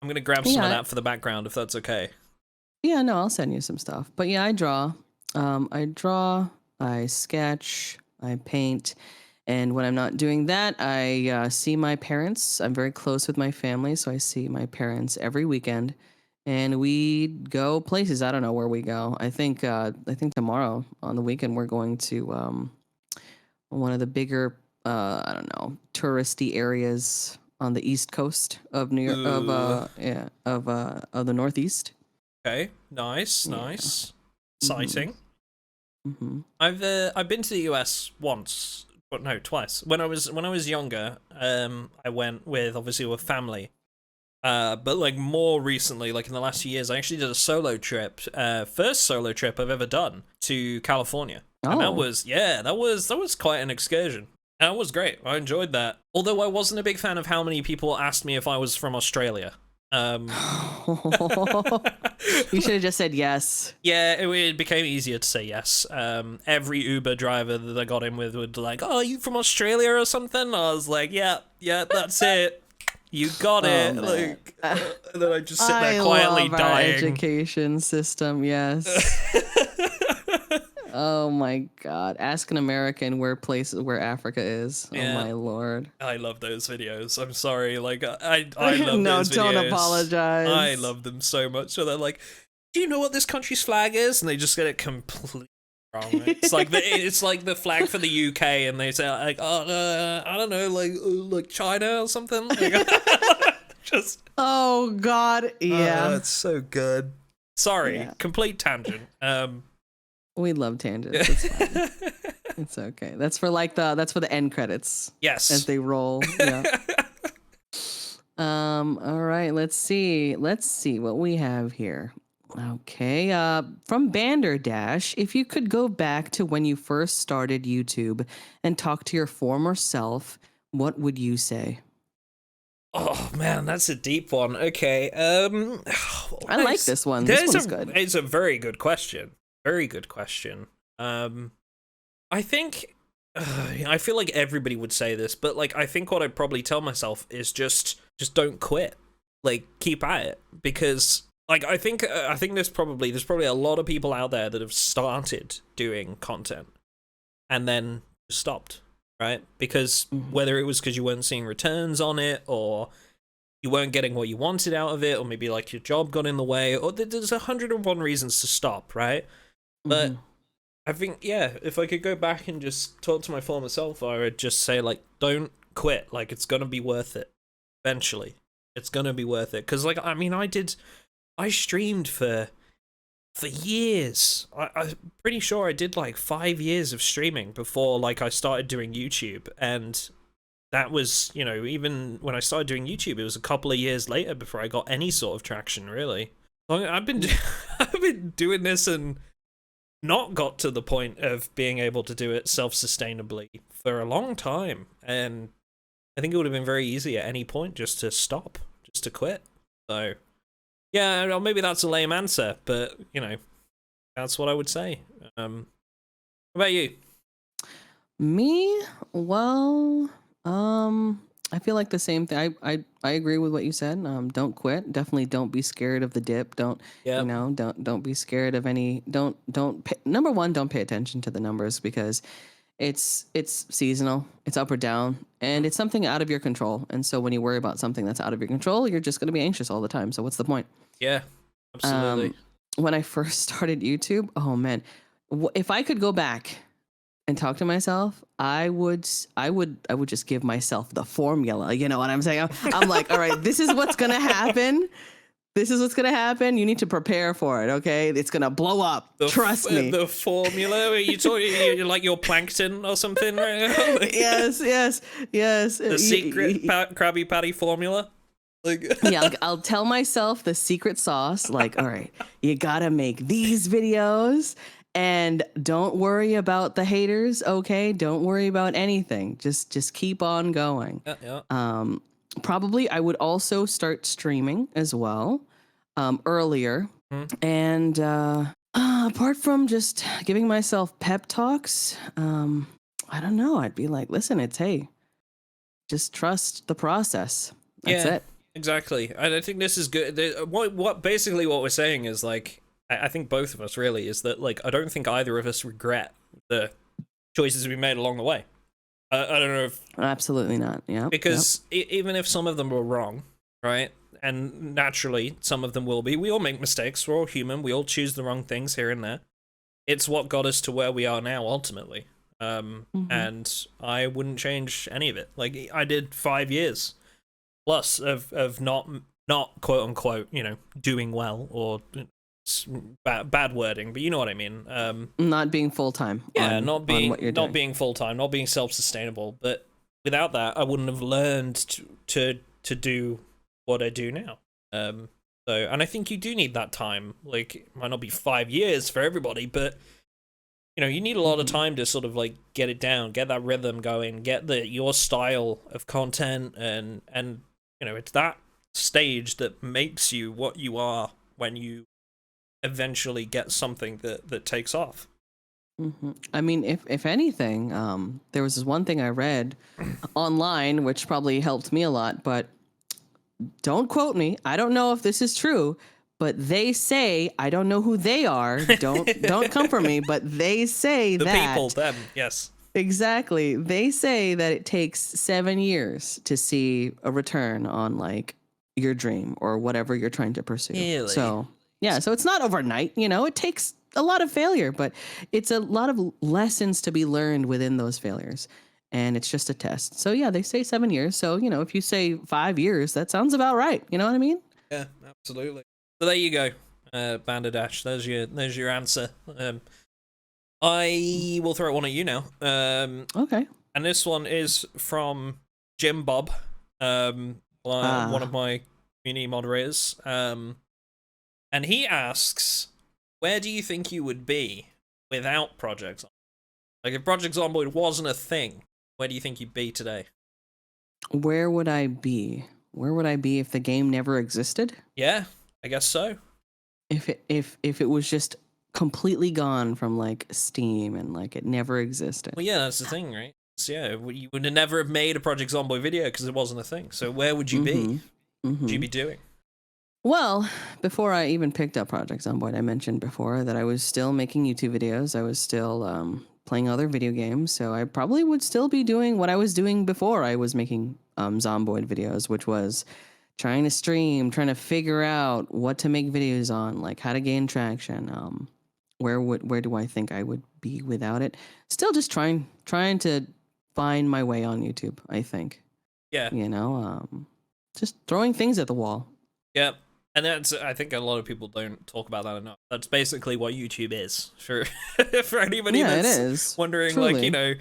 gonna grab some of that for the background if that's okay. Yeah, no, I'll send you some stuff. But yeah, I draw. I sketch, I paint, and when I'm not doing that, I see my parents. I'm very close with my family, so I see my parents every weekend, and we go places. I don't know where we go. I think tomorrow on the weekend we're going to one of the bigger I don't know, touristy areas on the east coast of New York, of the Northeast. Okay, nice. Exciting. I've been to the US once, but no, twice. When I was younger, I went with family. But like more recently, like in the last few years, I actually did a solo trip. First solo trip I've ever done to California, and that Oh. was quite an excursion. And it was great. I enjoyed that. Although I wasn't a big fan of how many people asked me if I was from Australia. You should have just said yes. Yeah, it became easier to say yes. Every Uber driver that I got in with would like, "Oh, are you from Australia or something?" I was like, "Yeah, that's it. You got it." Man. Like, and then I just sit there quietly love our dying. education system, yes. Oh my God! Ask an American where Africa is. Yeah. Oh my Lord! I love those videos. I'm sorry, like I love no, those videos. don't apologize. I love them so much. So they're like, "Do you know what this country's flag is?" And they just get it completely wrong. It's like the flag for the UK, and they say like, "Oh, I don't know, like China or something." Like, just. Oh God! Yeah, it's so good. Sorry, Yeah. complete tangent. We love tangents. It's fine. It's okay. That's for the end credits Yes. as they roll. Yeah. All right. Let's see what we have here. Okay. From Banderdash, if you could go back to when you first started YouTube and talk to your former self, what would you say? Oh man, that's a deep one. Okay. I like this one. This one's good. It's a very good question. Very good question. I think I feel like everybody would say this, but like I think what I'd probably tell myself is just don't quit. Like keep at it, because like I think there's probably a lot of people out there that have started doing content and then stopped, right? Because whether it was because you weren't seeing returns on it, or you weren't getting what you wanted out of it, or maybe like your job got in the way, or there's 101 reasons to stop, right? But I think, yeah, if I could go back and just talk to my former self, I would just say, like, don't quit. Like, it's gonna be worth it. Eventually. It's gonna be worth it. Because, like, I mean, I streamed for years. I'm pretty sure I did, like, 5 years of streaming before, like, I started doing YouTube. And that was, you know, even when I started doing YouTube, it was a couple of years later before I got any sort of traction, really. I've been doing this and not got to the point of being able to do it self-sustainably for a long time, and I think it would have been very easy at any point just to stop, just to quit. So yeah, well, maybe that's a lame answer, but you know, that's what I would say. What about you? Me? Well, I feel like the same thing. I agree with what you said. Don't quit. Definitely don't be scared of the dip. Don't don't be scared of any. Number one, don't pay attention to the numbers, because it's seasonal. It's up or down, and it's something out of your control. And so when you worry about something that's out of your control, you're just going to be anxious all the time. So what's the point? Yeah, absolutely. When I first started YouTube, oh man, if I could go back and talk to myself, I would just give myself the formula. You know what I'm saying? I'm like, all right, this is what's gonna happen. This is what's gonna happen. You need to prepare for it. Okay, it's gonna blow up. Trust me. The formula. You're like your plankton or something, right? Like, yes. The secret Krabby Patty formula. Like yeah, I'll tell myself the secret sauce. Like, all right, you gotta make these videos. And don't worry about the haters, okay? Don't worry about anything. Just keep on going. Yeah. Probably I would also start streaming as well, earlier. And apart from just giving myself pep talks, I don't know. I'd be like, listen, hey, just trust the process. That's it. Exactly. And I think this is good. What basically what we're saying is like, I think both of us really is that like I don't think either of us regret the choices we made along the way. I don't know if absolutely not. Yeah, because even if some of them were wrong, right, and naturally some of them will be. We all make mistakes. We're all human. We all choose the wrong things here and there. It's what got us to where we are now ultimately. And I wouldn't change any of it. Like I did 5 years plus of not quote unquote, you know, doing well or bad wording, but you know what I mean. Not being full time. Yeah, on not what you're doing. being full time, not being self-sustainable. But without that, I wouldn't have learned to do what I do now. So, and I think you do need that time. Like, it might not be 5 years for everybody, but you know, you need a lot of time to sort of like get it down, get that rhythm going, get your style of content, and you know, it's that stage that makes you what you are when you eventually get something that takes off. I mean, if anything, there was this one thing I read online, which probably helped me a lot, but don't quote me. I don't know if this is true, but they say, I don't know who they are. Don't come for me, but they say The that people, them, yes. exactly. They say that it takes 7 years to see a return on like your dream or whatever you're trying to pursue. Really? So yeah, so it's not overnight, you know, it takes a lot of failure, but it's a lot of lessons to be learned within those failures. And it's just a test. So yeah, they say 7 years. So, you know, if you say 5 years, that sounds about right. You know what I mean? Yeah, absolutely. So there you go, Banderdash. There's your answer. I will throw one at you now. Okay. And this one is from Jim Bob, one of my community moderators. And he asks, where do you think you would be without Project Zomboid? Like, if Project Zomboid wasn't a thing, where do you think you'd be today? Where would I be? Where would I be if the game never existed? Yeah, I guess so. If it was just completely gone from like Steam and like it never existed. Well, yeah, that's the thing, right? So, yeah, you would never have made a Project Zomboid video because it wasn't a thing. So where would you be? What would you be doing? Well, before I even picked up Project Zomboid, I mentioned before that I was still making YouTube videos. I was still playing other video games. So I probably would still be doing what I was doing before I was making Zomboid videos, which was trying to stream, trying to figure out what to make videos on, like how to gain traction. Where do I think I would be without it? Still just trying to find my way on YouTube, I think. Yeah. You know, just throwing things at the wall. Yep. And that's, I think a lot of people don't talk about that enough. That's basically what YouTube is for for anybody that's wondering, truly. Like, you know,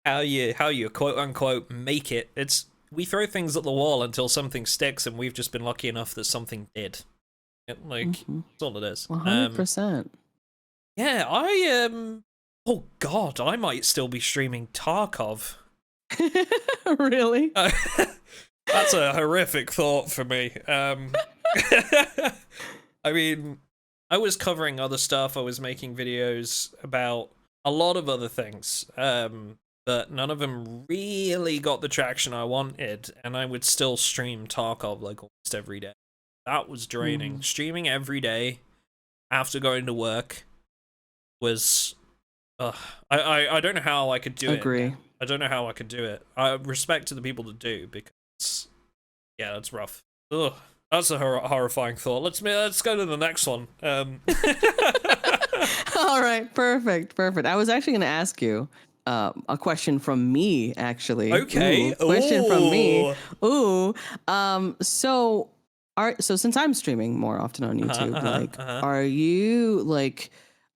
how you quote unquote make it. It's, we throw things at the wall until something sticks, and we've just been lucky enough that something did. Like, that's all it is. 100%. Yeah, I oh god, I might still be streaming Tarkov. Really? That's a horrific thought for me. I mean, I was covering other stuff. I was making videos about a lot of other things, but none of them really got the traction I wanted, and I would still stream Tarkov like almost every day. That was draining. Streaming every day after going to work was... I don't know how I could do it. Agree. I don't know how I could do it. I respect to the people that do, because... yeah, that's rough. Ugh. That's a horrifying thought. Let's go to the next one. All right, perfect. I was actually going to ask you a question from me, actually. Okay. Question from me. So since I'm streaming more often on YouTube, are you like?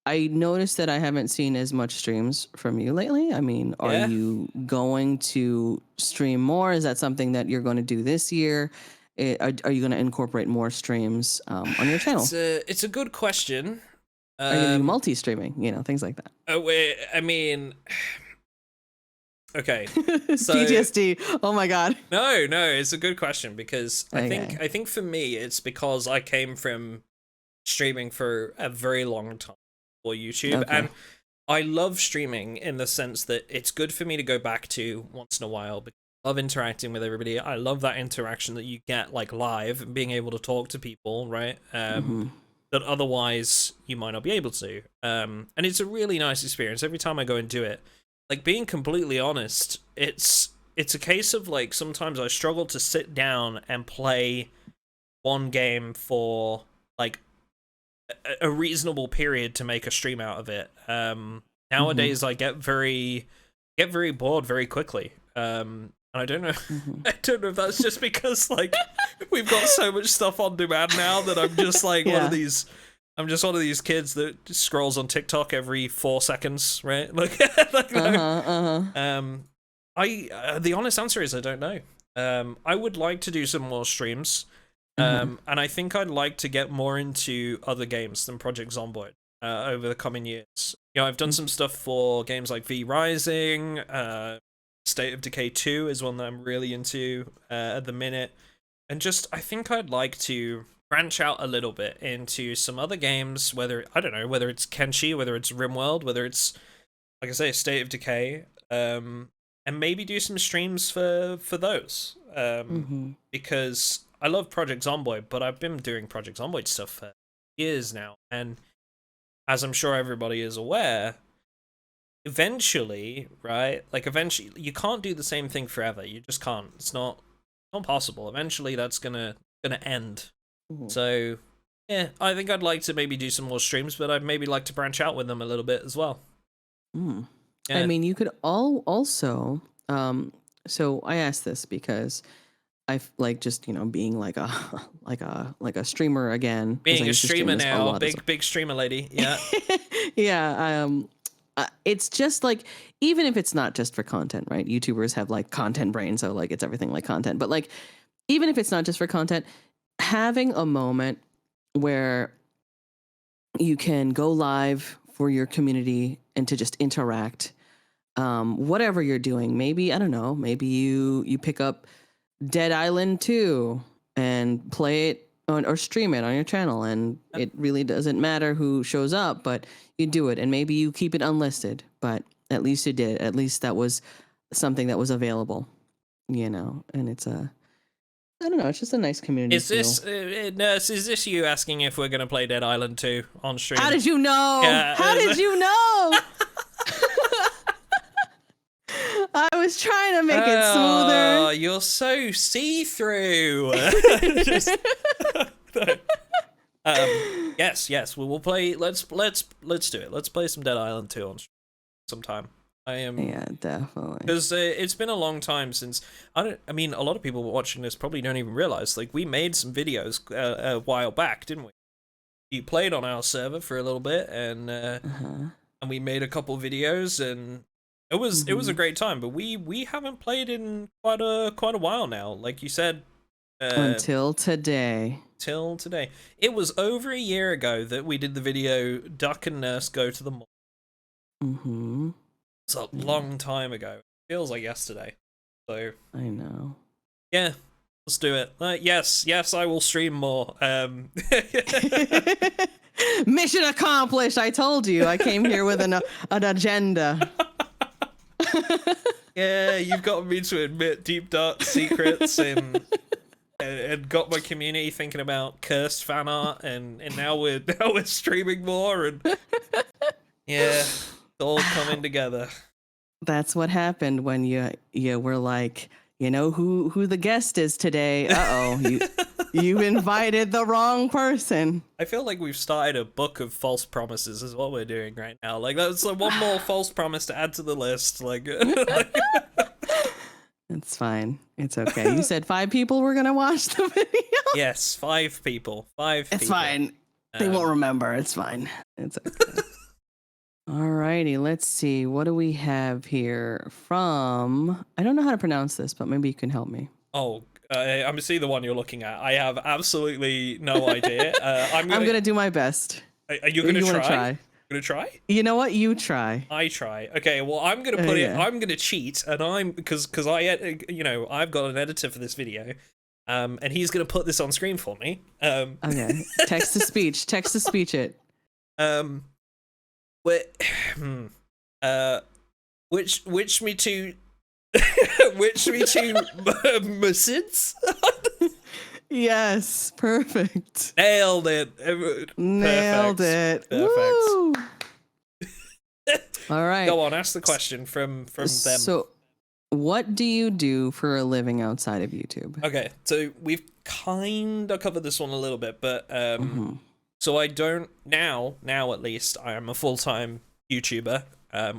I noticed that I haven't seen as much streams from you lately. I mean, are you going to stream more? Is that something that you're going to do this year? Are you going to incorporate more streams on your channel? It's a good question. Are you going to do multi-streaming? You know, things like that. Oh, wait, I mean... Okay. So, PTSD. Oh my god. No, it's a good question, because I think for me, it's because I came from streaming for a very long time for YouTube, and I love streaming in the sense that it's good for me to go back to once in a while, because I love interacting with everybody. I love that interaction that you get like live and being able to talk to people, right? That otherwise you might not be able to. And it's a really nice experience every time I go and do it. Like, being completely honest, it's a case of like sometimes I struggle to sit down and play one game for like a reasonable period to make a stream out of it. Nowadays I get very bored very quickly. And I don't know I don't know if that's just because like we've got so much stuff on demand now that I'm just like one of these I'm just one of these kids that just scrolls on TikTok every 4 seconds, right? Like, the honest answer is I don't know. I would like to do some more streams, and I think I'd like to get more into other games than Project Zomboid over the coming years. You know, I've done some stuff for games like V Rising, State of Decay 2 is one that I'm really into at the minute, and just I think I'd like to branch out a little bit into some other games, whether it's Kenshi, whether it's RimWorld, whether it's, like I say, State of Decay, and maybe do some streams for those, because I love Project Zomboid, but I've been doing Project Zomboid stuff for years now, and as I'm sure everybody is aware, eventually, right? Like, eventually, you can't do the same thing forever. You just can't. It's not possible. Eventually, that's gonna end. So, yeah, I think I'd like to maybe do some more streams, but I'd maybe like to branch out with them a little bit as well. Yeah. I mean, you could also, so I asked this because I like just, being like a streamer again. Being a streamer now, big streamer lady. Yeah. Yeah. It's just like, even if it's not just for content, right? YouTubers have like content brain. So like, it's everything like content, but like, even if it's not just for content, having a moment where you can go live for your community and to just interact, whatever you're doing. Maybe, I don't know, maybe you pick up Dead Island 2 and play it or stream it on your channel, and it really doesn't matter who shows up, but you do it, and maybe you keep it unlisted, but at least you did. At least that was something that was available, and it's I don't know, it's just a nice community. Is this, Nurse, is this you asking if we're going to play Dead Island 2 on stream? How did you know? Yeah, how did you know? I was trying to make it smoother. Oh, you're so see-through. Yes, we'll play, let's do it. Let's play some Dead Island 2 on stream sometime. Yeah, definitely. Because it's been a long time since a lot of people watching this probably don't even realize, like, we made some videos a while back, didn't we? You played on our server for a little bit, and we made a couple videos, and it was a great time. But we haven't played in quite a while now, like you said. Until today. It was over a year ago that we did the video Duck and Nurse Go to the Mall. It's a long time ago. It feels like yesterday. So I know. Yeah, let's do it. Yes, I will stream more. Mission accomplished. I told you. I came here with an agenda. Yeah, you've got me to admit deep dark secrets and got my community thinking about cursed fan art, and now we're streaming more, and yeah. All coming together. That's what happened when you were like, who the guest is today. You invited the wrong person. I feel like we've started a book of false promises is what we're doing right now. Like, that's like one more false promise to add to the list. Like It's fine. It's okay. You said 5 people were gonna watch the video. Yes, 5 people. It's fine. They won't remember. It's fine. It's okay. Alrighty, let's see. What do we have here from... I don't know how to pronounce this, but maybe you can help me. Oh, I'm seeing the one you're looking at. I have absolutely no idea. I'm gonna do my best. Are you gonna try? Gonna try? You know what? You try. I try. Okay. Well, I'm gonna put it. I'm gonna cheat, and because I've got an editor for this video, and he's gonna put this on screen for me. Okay. Text to speech. Text to speech it. Which me to messages? Yes, perfect. Nailed it. Perfect. Woo! All right. Go on, ask the question from them. So, what do you do for a living outside of YouTube? Okay, so we've kind of covered this one a little bit, but so I don't now at least I am a full-time YouTuber,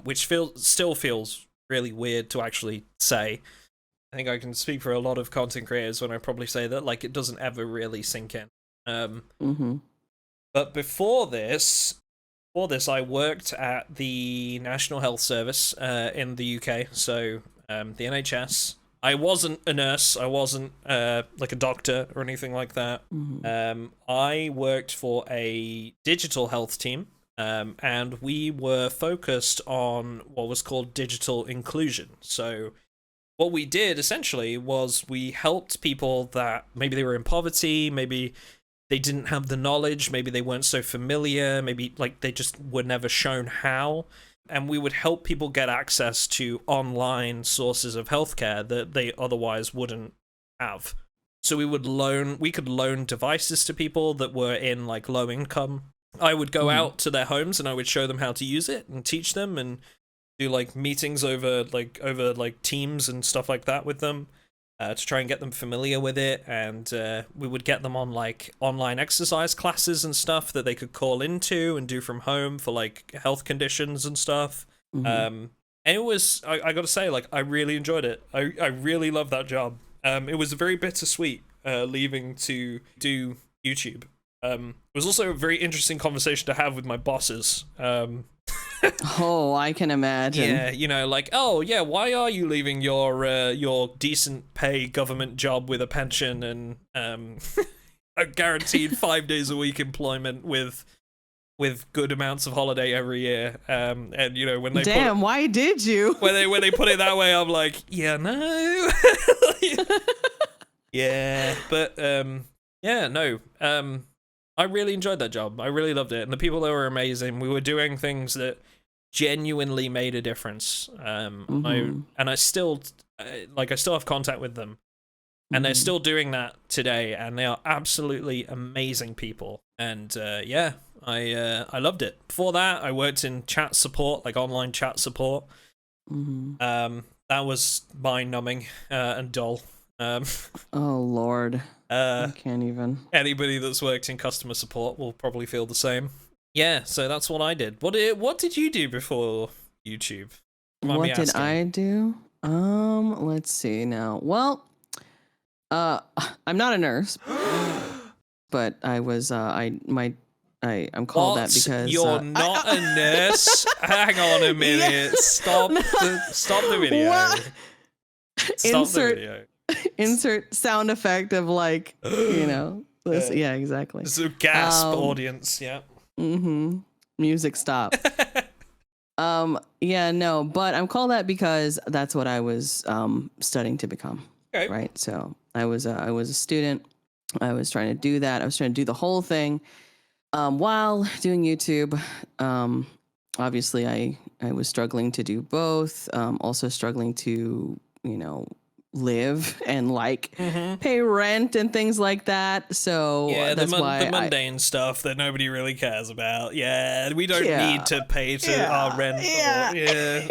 which still feels really weird to actually say. I think I can speak for a lot of content creators when I probably say that, like, it doesn't ever really sink in. But before this, I worked at the National Health Service in the UK, so the NHS. I wasn't a nurse. I wasn't like a doctor or anything like that. I worked for a digital health team, and we were focused on what was called digital inclusion. So what we did essentially was we helped people that maybe they were in poverty, maybe they didn't have the knowledge, maybe they weren't so familiar, maybe like they just were never shown how. And we would help people get access to online sources of healthcare that they otherwise wouldn't have. So we could loan devices to people that were in like low income. I would go out to their homes and I would show them how to use it and teach them and do like meetings over Teams and stuff like that with them. To try and get them familiar with it, and we would get them on like online exercise classes and stuff that they could call into and do from home for like health conditions and stuff. And it was, I got to say, like I really enjoyed it. I really loved that job. It was very bittersweet leaving to do YouTube. It was also a very interesting conversation to have with my bosses. Oh, I can imagine. Yeah, you know, like, oh yeah, why are you leaving your decent pay government job with a pension and a guaranteed 5 days a week employment with good amounts of holiday every year? And you know, when they why did you? when they put it that way, I'm like, yeah, no. Yeah, but yeah, no. I really enjoyed that job. I really loved it, and the people there were amazing. We were doing things that genuinely made a difference. I still have contact with them, and they're still doing that today, and they are absolutely amazing people. And yeah, I loved it. Before that, I worked in chat support, like online chat support. That was mind-numbing and dull. Oh Lord. I can't even. Anybody that's worked in customer support will probably feel the same. Yeah, so that's what I did. What did you do before YouTube? What did I do? Let's see now. Well, I'm not a nurse, but I was. I'm called that because you're not a nurse. Hang on a minute. Yeah. Stop the video. What? Stop the video. Insert sound effect of like, you know, this, yeah, exactly. So gasp, audience, yeah. Music stop. Yeah, no, but I'm called that because that's what I was studying to become. Okay. Right. So I was a student. I was trying to do that. I was trying to do the whole thing while doing YouTube. Obviously, I was struggling to do both. Also struggling to, you know, live and like pay rent and things like that. So yeah, that's why the mundane stuff that nobody really cares about. Yeah, we don't need to pay our rent. Yeah,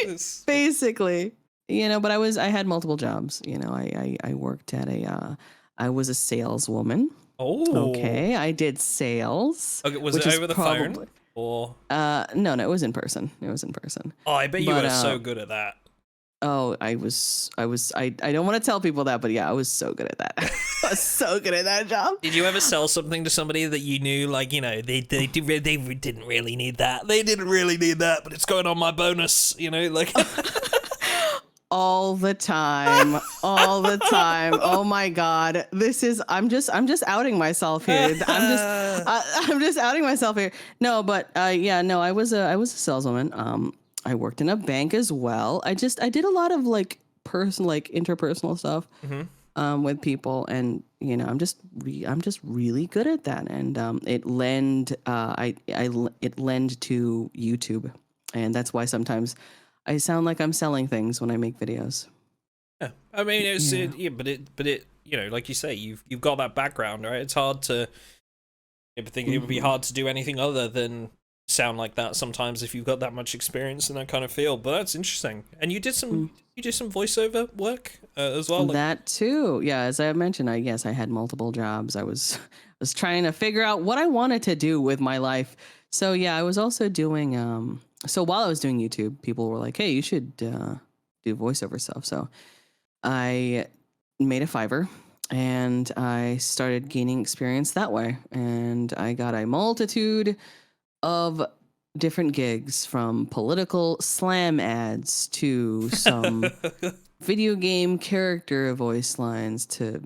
basically, you know. But I had multiple jobs. You know, I worked at I was a saleswoman. Oh, okay. I did sales. Okay, was it over the phone or? No, it was in person. It was in person. Oh, I bet you were so good at that. Oh, I don't want to tell people that, but yeah, I was so good at that. I was so good at that job. Did you ever sell something to somebody that you knew, like, you know, they didn't really need that. They didn't really need that, but it's going on my bonus, you know, like. All the time. Oh my God. I'm just outing myself here. I'm just outing myself here. No, but yeah, no, I was a saleswoman. I worked in a bank as well. I did a lot of like interpersonal stuff with people, and you know, I'm just really good at that, and it lend to YouTube, and that's why sometimes I sound like I'm selling things when I make videos. Yeah, I mean, but it, you know, like you say, you've got that background, right? It's hard to. I think it would be hard to do anything other than sound like that sometimes if you've got that much experience in that kind of field. But that's interesting. And you did some voiceover work as well. That too. Yeah, as I mentioned, I had multiple jobs. I was trying to figure out what I wanted to do with my life. So yeah, I was also doing so while I was doing YouTube, people were like, "Hey, you should do voiceover stuff." So I made a Fiverr And I started gaining experience that way. And I got a multitude of different gigs, from political slam ads to some video game character voice lines to,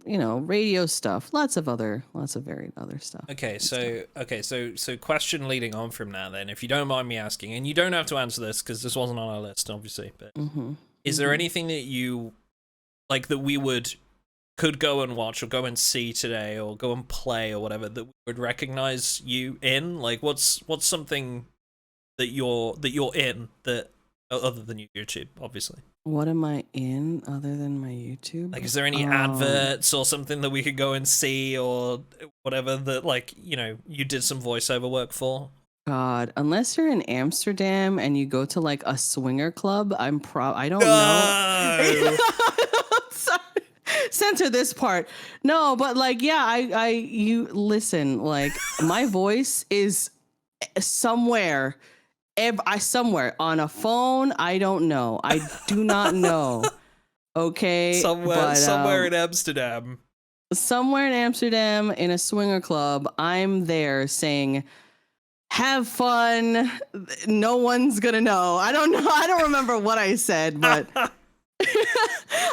radio stuff, lots of varied other stuff. So question leading on from that then, if you don't mind me asking, and you don't have to answer this because this wasn't on our list, obviously, but is there anything that you like that we could go and watch or go and see today or go and play or whatever that we would recognize you in? Like what's something that you're in that other than your YouTube, obviously? What am I in other than my YouTube? Like, is there any adverts or something that we could go and see or whatever that, like, you did some voiceover work for? God, unless you're in Amsterdam and you go to like a swinger club, I don't know. Sorry. Censor this part. No, but like, yeah, you listen, like my voice is somewhere somewhere on a phone. I don't know. I do not know. Okay. Somewhere in Amsterdam. Somewhere in Amsterdam in a swinger club, I'm there saying, have fun. No one's gonna know. I don't know. I don't remember what I said, but I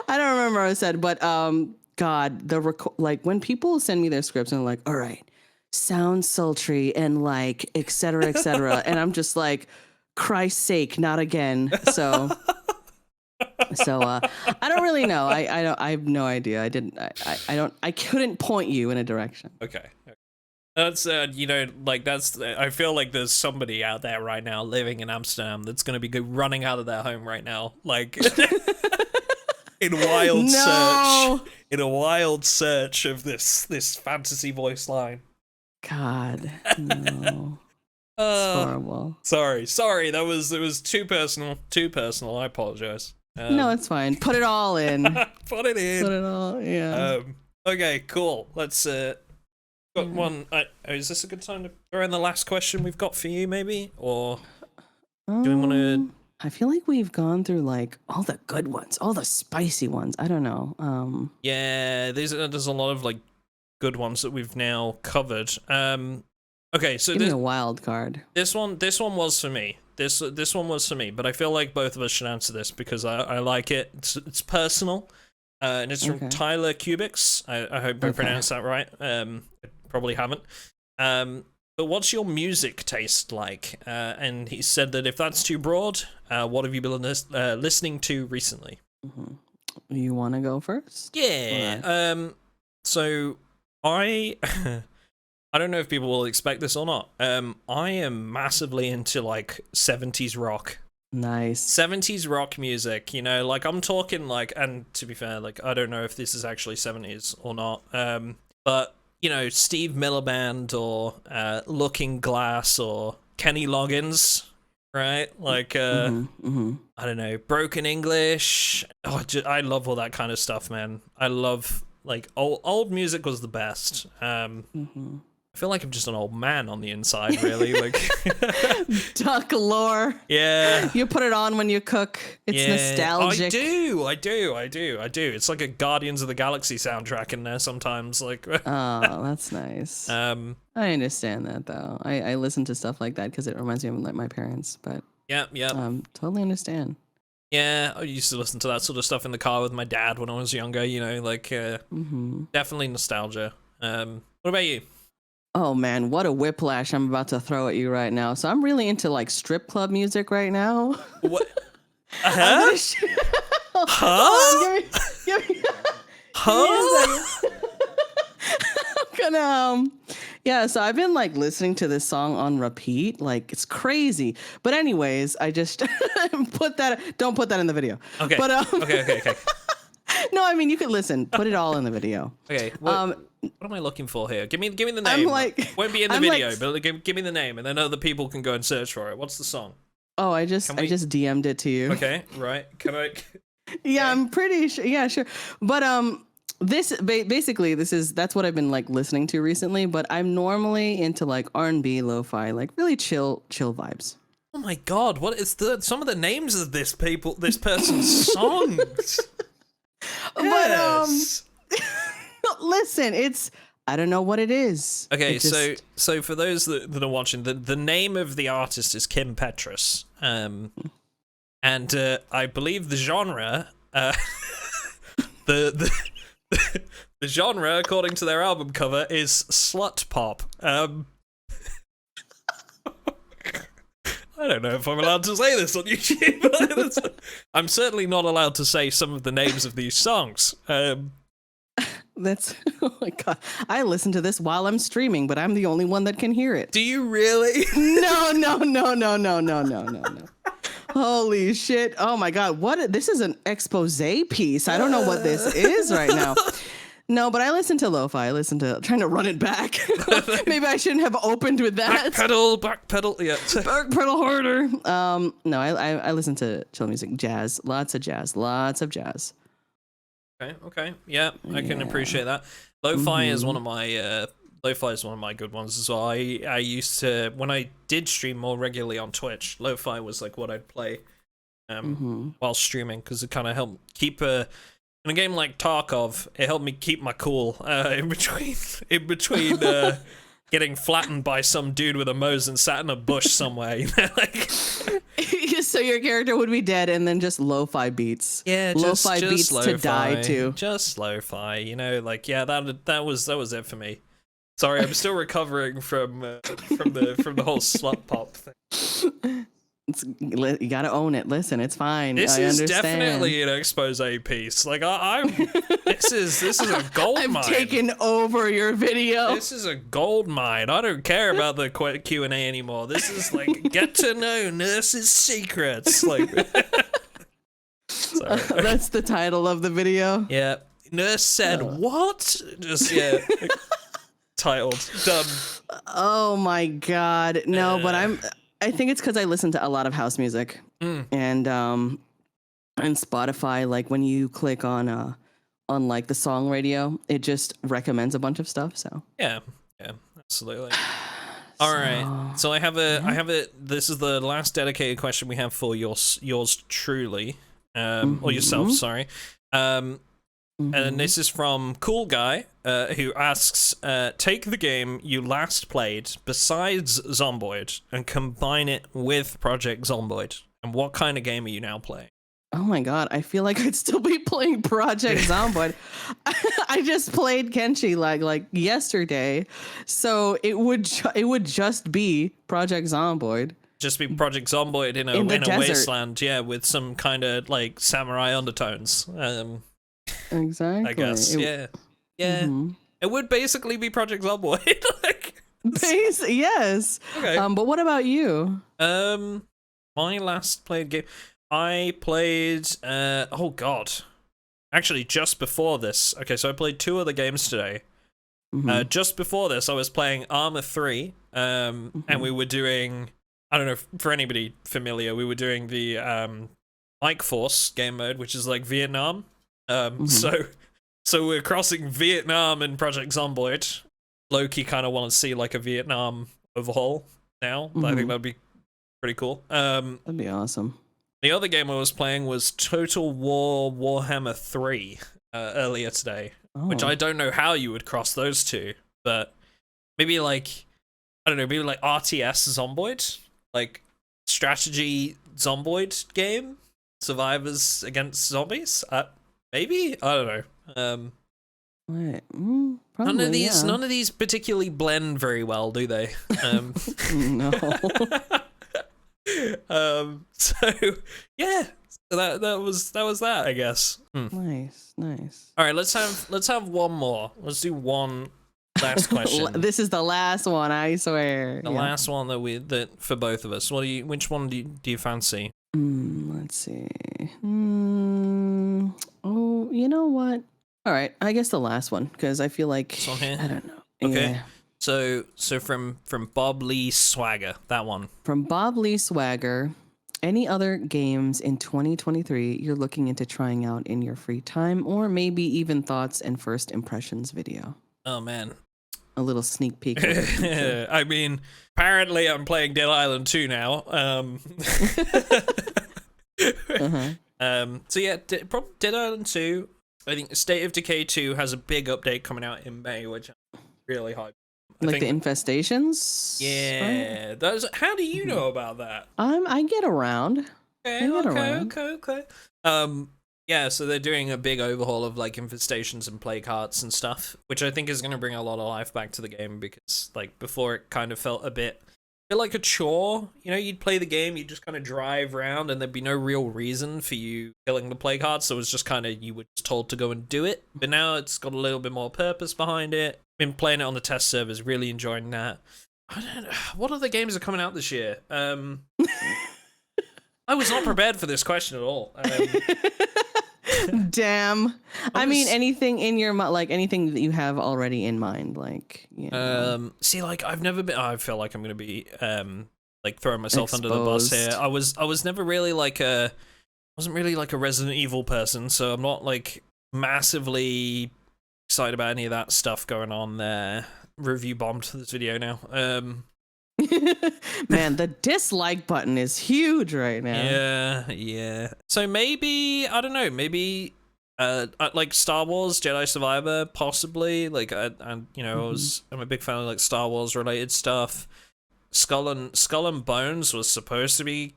don't remember what I said, but God, like when people send me their scripts and they're like, all right, sound sultry and like, et cetera, and I'm just like, Christ's sake, not again. So I don't really know. I have no idea. I couldn't point you in a direction. Okay. That's I feel like there's somebody out there right now living in Amsterdam that's going to be running out of their home right now, like in a wild search of this fantasy voice line. God, no. It's horrible. Sorry, it was too personal. I apologize. No, it's fine. Put it all in. Put it in. Put it all. Yeah. Okay, cool. Let's got one. Is this a good time to throw in the last question we've got for you, maybe? Or do we want to? I feel like we've gone through like all the good ones, all the spicy ones. I don't know. Yeah, there's a lot of like good ones that we've now covered. Okay, so give me a wild card. This one was for me. This one was for me, but I feel like both of us should answer this because I like it. It's personal, and it's from Tyler Cubics. I hope I pronounced that right. I probably haven't. But what's your music taste like? And he said that if that's too broad, what have you been listening to recently? You want to go first? Yeah. Right. So I don't know if people will expect this or not. I am massively into like 70s rock. Nice. 70s rock music, like I'm talking like, and to be fair, like I don't know if this is actually 70s or not. But Steve Miller Band or Looking Glass or Kenny Loggins, right? Like I don't know, Broken English. Oh, I love all that kind of stuff, man. I love like old music was the best. I feel like I'm just an old man on the inside, really. Like duck lore. Yeah. You put it on when you cook. It's nostalgic. I do. It's like a Guardians of the Galaxy soundtrack in there sometimes. Like. Oh, that's nice. I understand that though. I listen to stuff like that because it reminds me of like my parents. But yeah. Totally understand. Yeah, I used to listen to that sort of stuff in the car with my dad when I was younger. Definitely nostalgia. What about you? Oh man, what a whiplash I'm about to throw at you right now. So I'm really into like strip club music right now. What? Huh? Give me huh? I'm gonna yeah, so I've been like listening to this song on repeat, like it's crazy. But anyways, I just don't put that in the video. Okay. But okay. No, I mean you could listen. Put it all in the video. Okay. What am I looking for here? Give me the name. I'm like, won't be in the video, but give me the name, and then other people can go and search for it. What's the song? Oh, I just DM'd it to you. Okay, right. Can I? Yeah, I'm pretty sure. Yeah, sure. But this basically that's what I've been like listening to recently. But I'm normally into like R&B, lo-fi, like really chill vibes. Oh my God! What is some of the names of this person's songs? Yes. But listen, I don't know what it is. Okay, It just, so for those that are watching, the name of the artist is Kim Petras, and I believe the genre, the the genre, according to their album cover, is slut pop. I don't know if I'm allowed to say this on YouTube. I'm certainly not allowed to say some of the names of these songs. that's oh my god. I listen to this while I'm streaming, but I'm the only one that can hear it. Do you really? No. Holy shit. Oh my god. This is an expose piece. I don't know what this is right now. No, but I listen to lo-fi. I listen to trying to run it back. Maybe I shouldn't have opened with that. Back pedal. Yeah. Back pedal harder. No, I listen to chill music, jazz, lots of jazz. Okay. Yeah, I can appreciate that. Lo-fi is one of my good ones as well. I used to, when I did stream more regularly on Twitch, lo-fi was like what I'd play while streaming, because it kind of helped keep in a game like Tarkov, it helped me keep my cool in between getting flattened by some dude with a Mosin sat in a bush somewhere. You know, like. So your character would be dead, and then just lo-fi beats. Yeah, lo-fi beats lo-fi, to die to. Just lo-fi, you know, like that was it for me. Sorry, I'm still recovering from the whole slut pop thing. You gotta own it. Listen, it's fine. This I is understand. definitely an expose piece. Like this is a gold mine. I'm taking over your video. This is a gold mine. I don't care about the Q&A anymore. This is like get to know nurses' secrets. Like that's the title of the video. Yeah. Nurse said what? Just titled. Done. Oh my god. No, but I think it's because I listen to a lot of house music, and Spotify, like when you click on like the song radio, it just recommends a bunch of stuff. So yeah, absolutely. All right, so I have a. This is the last dedicated question we have for yours truly, or yourself. Sorry. And this is from Cool Guy, who asks, take the game you last played besides Zomboid and combine it with Project Zomboid. And what kind of game are you now playing? Oh my god, I feel like I'd still be playing Project Zomboid. I just played Kenshi like yesterday, so it would just be Project Zomboid. Just be Project Zomboid in a wasteland, yeah, with some kind of like samurai undertones. Exactly. I guess. Yeah. It would basically be Project Zomboid. Like, yes. Okay. But what about you? My last played game, I played. Oh god. Actually, just before this. Okay, so I played 2 other games today. Just before this, I was playing Arma 3. And we were doing. I don't know for anybody familiar. We were doing the Ike Force game mode, which is like Vietnam. So we're crossing Vietnam and Project Zomboid. Loki kind of want to see like a Vietnam overhaul now. I think that'd be pretty cool. That'd be awesome. The other game I was playing was Total War Warhammer 3 earlier today, which I don't know how you would cross those two, but maybe like, I don't know, maybe like RTS Zomboid, like strategy Zomboid game, survivors against zombies. Maybe? I don't know. Wait, probably, none of these particularly blend very well, do they? No. So yeah, so that was that, I guess. Nice. All right, let's have one more. Let's do one last question. This is the last one, I swear. The last one that for both of us. Which one do you fancy? Let's see. Oh, you know what? All right, I guess the last one, because I feel like I don't know. Okay. Yeah. So from Bob Lee Swagger, that one. From Bob Lee Swagger, any other games in 2023 you're looking into trying out in your free time, or maybe even thoughts and first impressions video? Oh man. A little sneak peek. I mean, apparently I'm playing Dead Island 2 now. So yeah, Dead Island 2. I think State of Decay 2 has a big update coming out in May, which I'm really hyped. Like the infestations? Yeah. Right? Those. How do you know about that? I get around. Okay. Yeah, so they're doing a big overhaul of like infestations and plague hearts and stuff, which I think is going to bring a lot of life back to the game, because like before it kind of felt a bit like a chore. You know, you'd play the game, you'd just kind of drive around, and there'd be no real reason for you killing the plague hearts. So it was just kind of, you were just told to go and do it. But now it's got a little bit more purpose behind it. Been playing it on the test servers, really enjoying that. I don't know, what other games are coming out this year? I was not prepared for this question at all. Damn. I mean, anything in your mind, like anything that you have already in mind, like, you know. See, like I've never been. I feel like I'm gonna be like throwing myself under the bus here. I was never really like wasn't really like a Resident Evil person, so I'm not like massively excited about any of that stuff going on there. Review bombed this video now. Man, the dislike button is huge right now. Yeah. So maybe, I don't know, maybe like Star Wars Jedi Survivor, possibly. Like I'm a big fan of like Star Wars related stuff. Skull and Bones was supposed to be,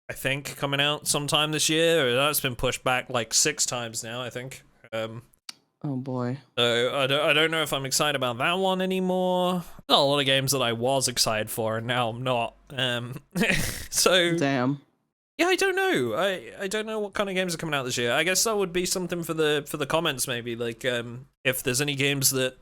I think, coming out sometime this year. That's been pushed back like 6 times now, I think. Oh boy. So I don't know if I'm excited about that one anymore. There's a lot of games that I was excited for and now I'm not. So damn. Yeah, I don't know. I don't know what kind of games are coming out this year. I guess that would be something for the comments, maybe. Like if there's any games that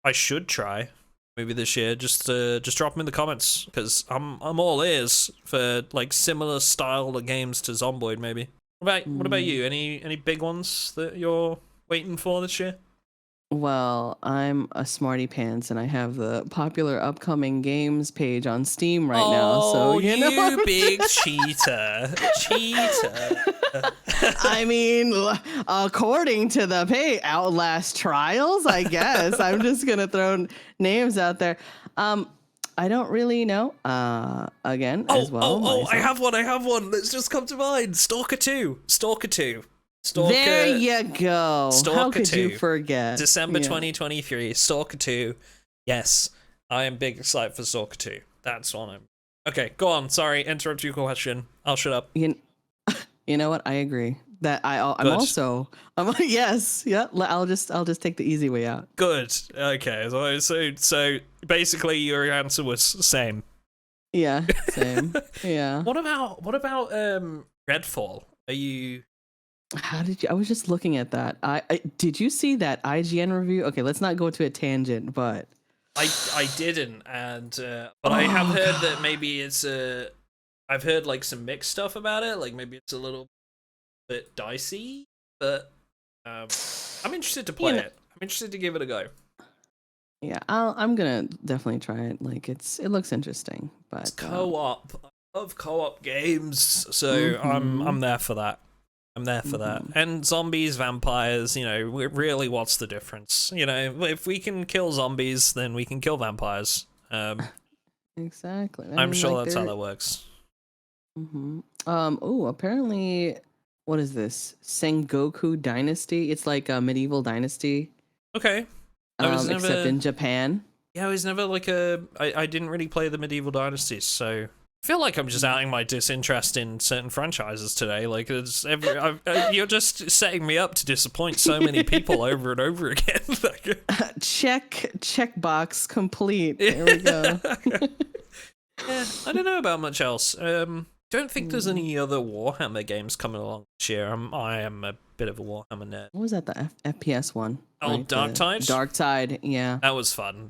I should try maybe this year, just drop them in the comments, because I'm all ears for like similar style of games to Zomboid maybe. What about you? Any big ones that you're waiting for this year? Well, I'm a smarty pants and I have the popular upcoming games page on Steam right now. So you big cheater. I mean, according to the Outlast Trials, I guess. I'm just gonna throw names out there. I don't really know. Again, as well. I have one. Let's just come to mind. Stalker 2. There you go. Stalker How could 2. you forget? December 2023. Stalker 2. Yes, I am big excited for Stalker 2. That's one. Okay, go on. Sorry, interrupt your question. I'll shut up. You know what? I agree. That I'm also. Yes. Yeah. I'll just take the easy way out. Good. Okay. So basically, your answer was same. Yeah. Same. Yeah. What about Redfall? Are you? How did you? I was just looking at that. Did you see that IGN review? Okay, let's not go to a tangent, but I didn't, and but I have heard that maybe it's I've heard like some mixed stuff about it. Like maybe it's a little bit dicey, but I'm interested to play it. I'm interested to give it a go. Yeah, I'm gonna definitely try it. Like it looks interesting, but it's co-op. I love co-op games, so I'm there for that. And zombies, vampires, really, what's the difference? If we can kill zombies, then we can kill vampires. Exactly. I'm sure that's how that works. Apparently, what is this? Sengoku Dynasty? It's like a medieval dynasty. Okay. Except in Japan. Yeah, I was never like I didn't really play the medieval dynasties, so I feel like I'm just outing my disinterest in certain franchises today. Like you're just setting me up to disappoint so many people over and over again. Check box complete. There we go. Yeah, I don't know about much else. Don't think there's any other Warhammer games coming along this year. I am a bit of a Warhammer nerd. What was that? The FPS one? Oh, right? Darktide? Darktide, yeah. That was fun,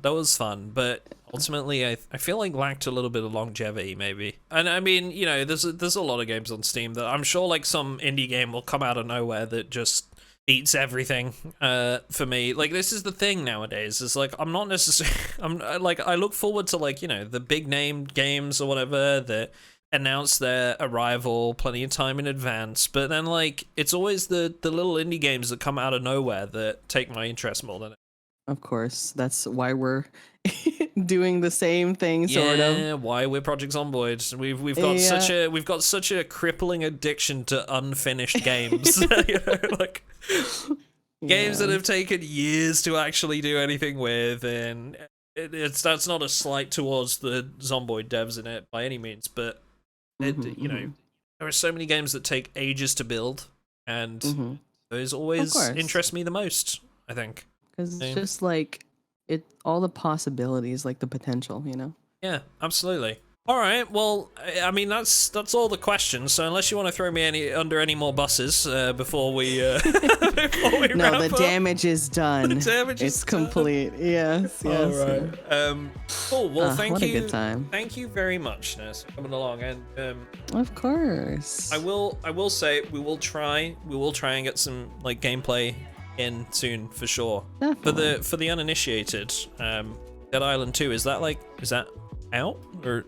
but ultimately I feel like lacked a little bit of longevity, maybe. And I mean, there's a lot of games on Steam that I'm sure like some indie game will come out of nowhere that just eats everything for me. Like, this is the thing nowadays. It's like, I'm not necessarily... I look forward to, like, the big name games or whatever that announce their arrival plenty of time in advance, but then, like, it's always the little indie games that come out of nowhere that take my interest more than it. Of course. That's why we're doing the same thing, sort of. Yeah, why we're Project Zomboid. We've got such a crippling addiction to unfinished games. Games that have taken years to actually do anything with, and that's not a slight towards the Zomboid devs in it by any means, but you know, there are so many games that take ages to build, and those always interest me the most, I think. Because it's just like all the possibilities, like the potential, you know? Yeah, absolutely. All right, well, I mean, that's all the questions. So unless you want to throw me under any more buses before we No, the damage is done. The damage is complete. Yes. All right. Cool. Well, thank you. What a good time. Thank you very much, Ness, for coming along. And of course. I will say we will try and get some like gameplay in soon for sure. Definitely. For the uninitiated, Dead Island 2, is that out or?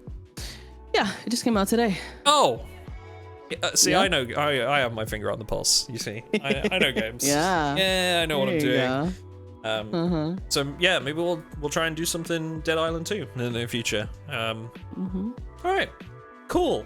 Yeah, it just came out today. Oh, see, yep. I know. I have my finger on the pulse. You see, I know games. Yeah, I know what I'm doing. So yeah, maybe we'll try and do something Dead Island 2 in the near future. All right, cool.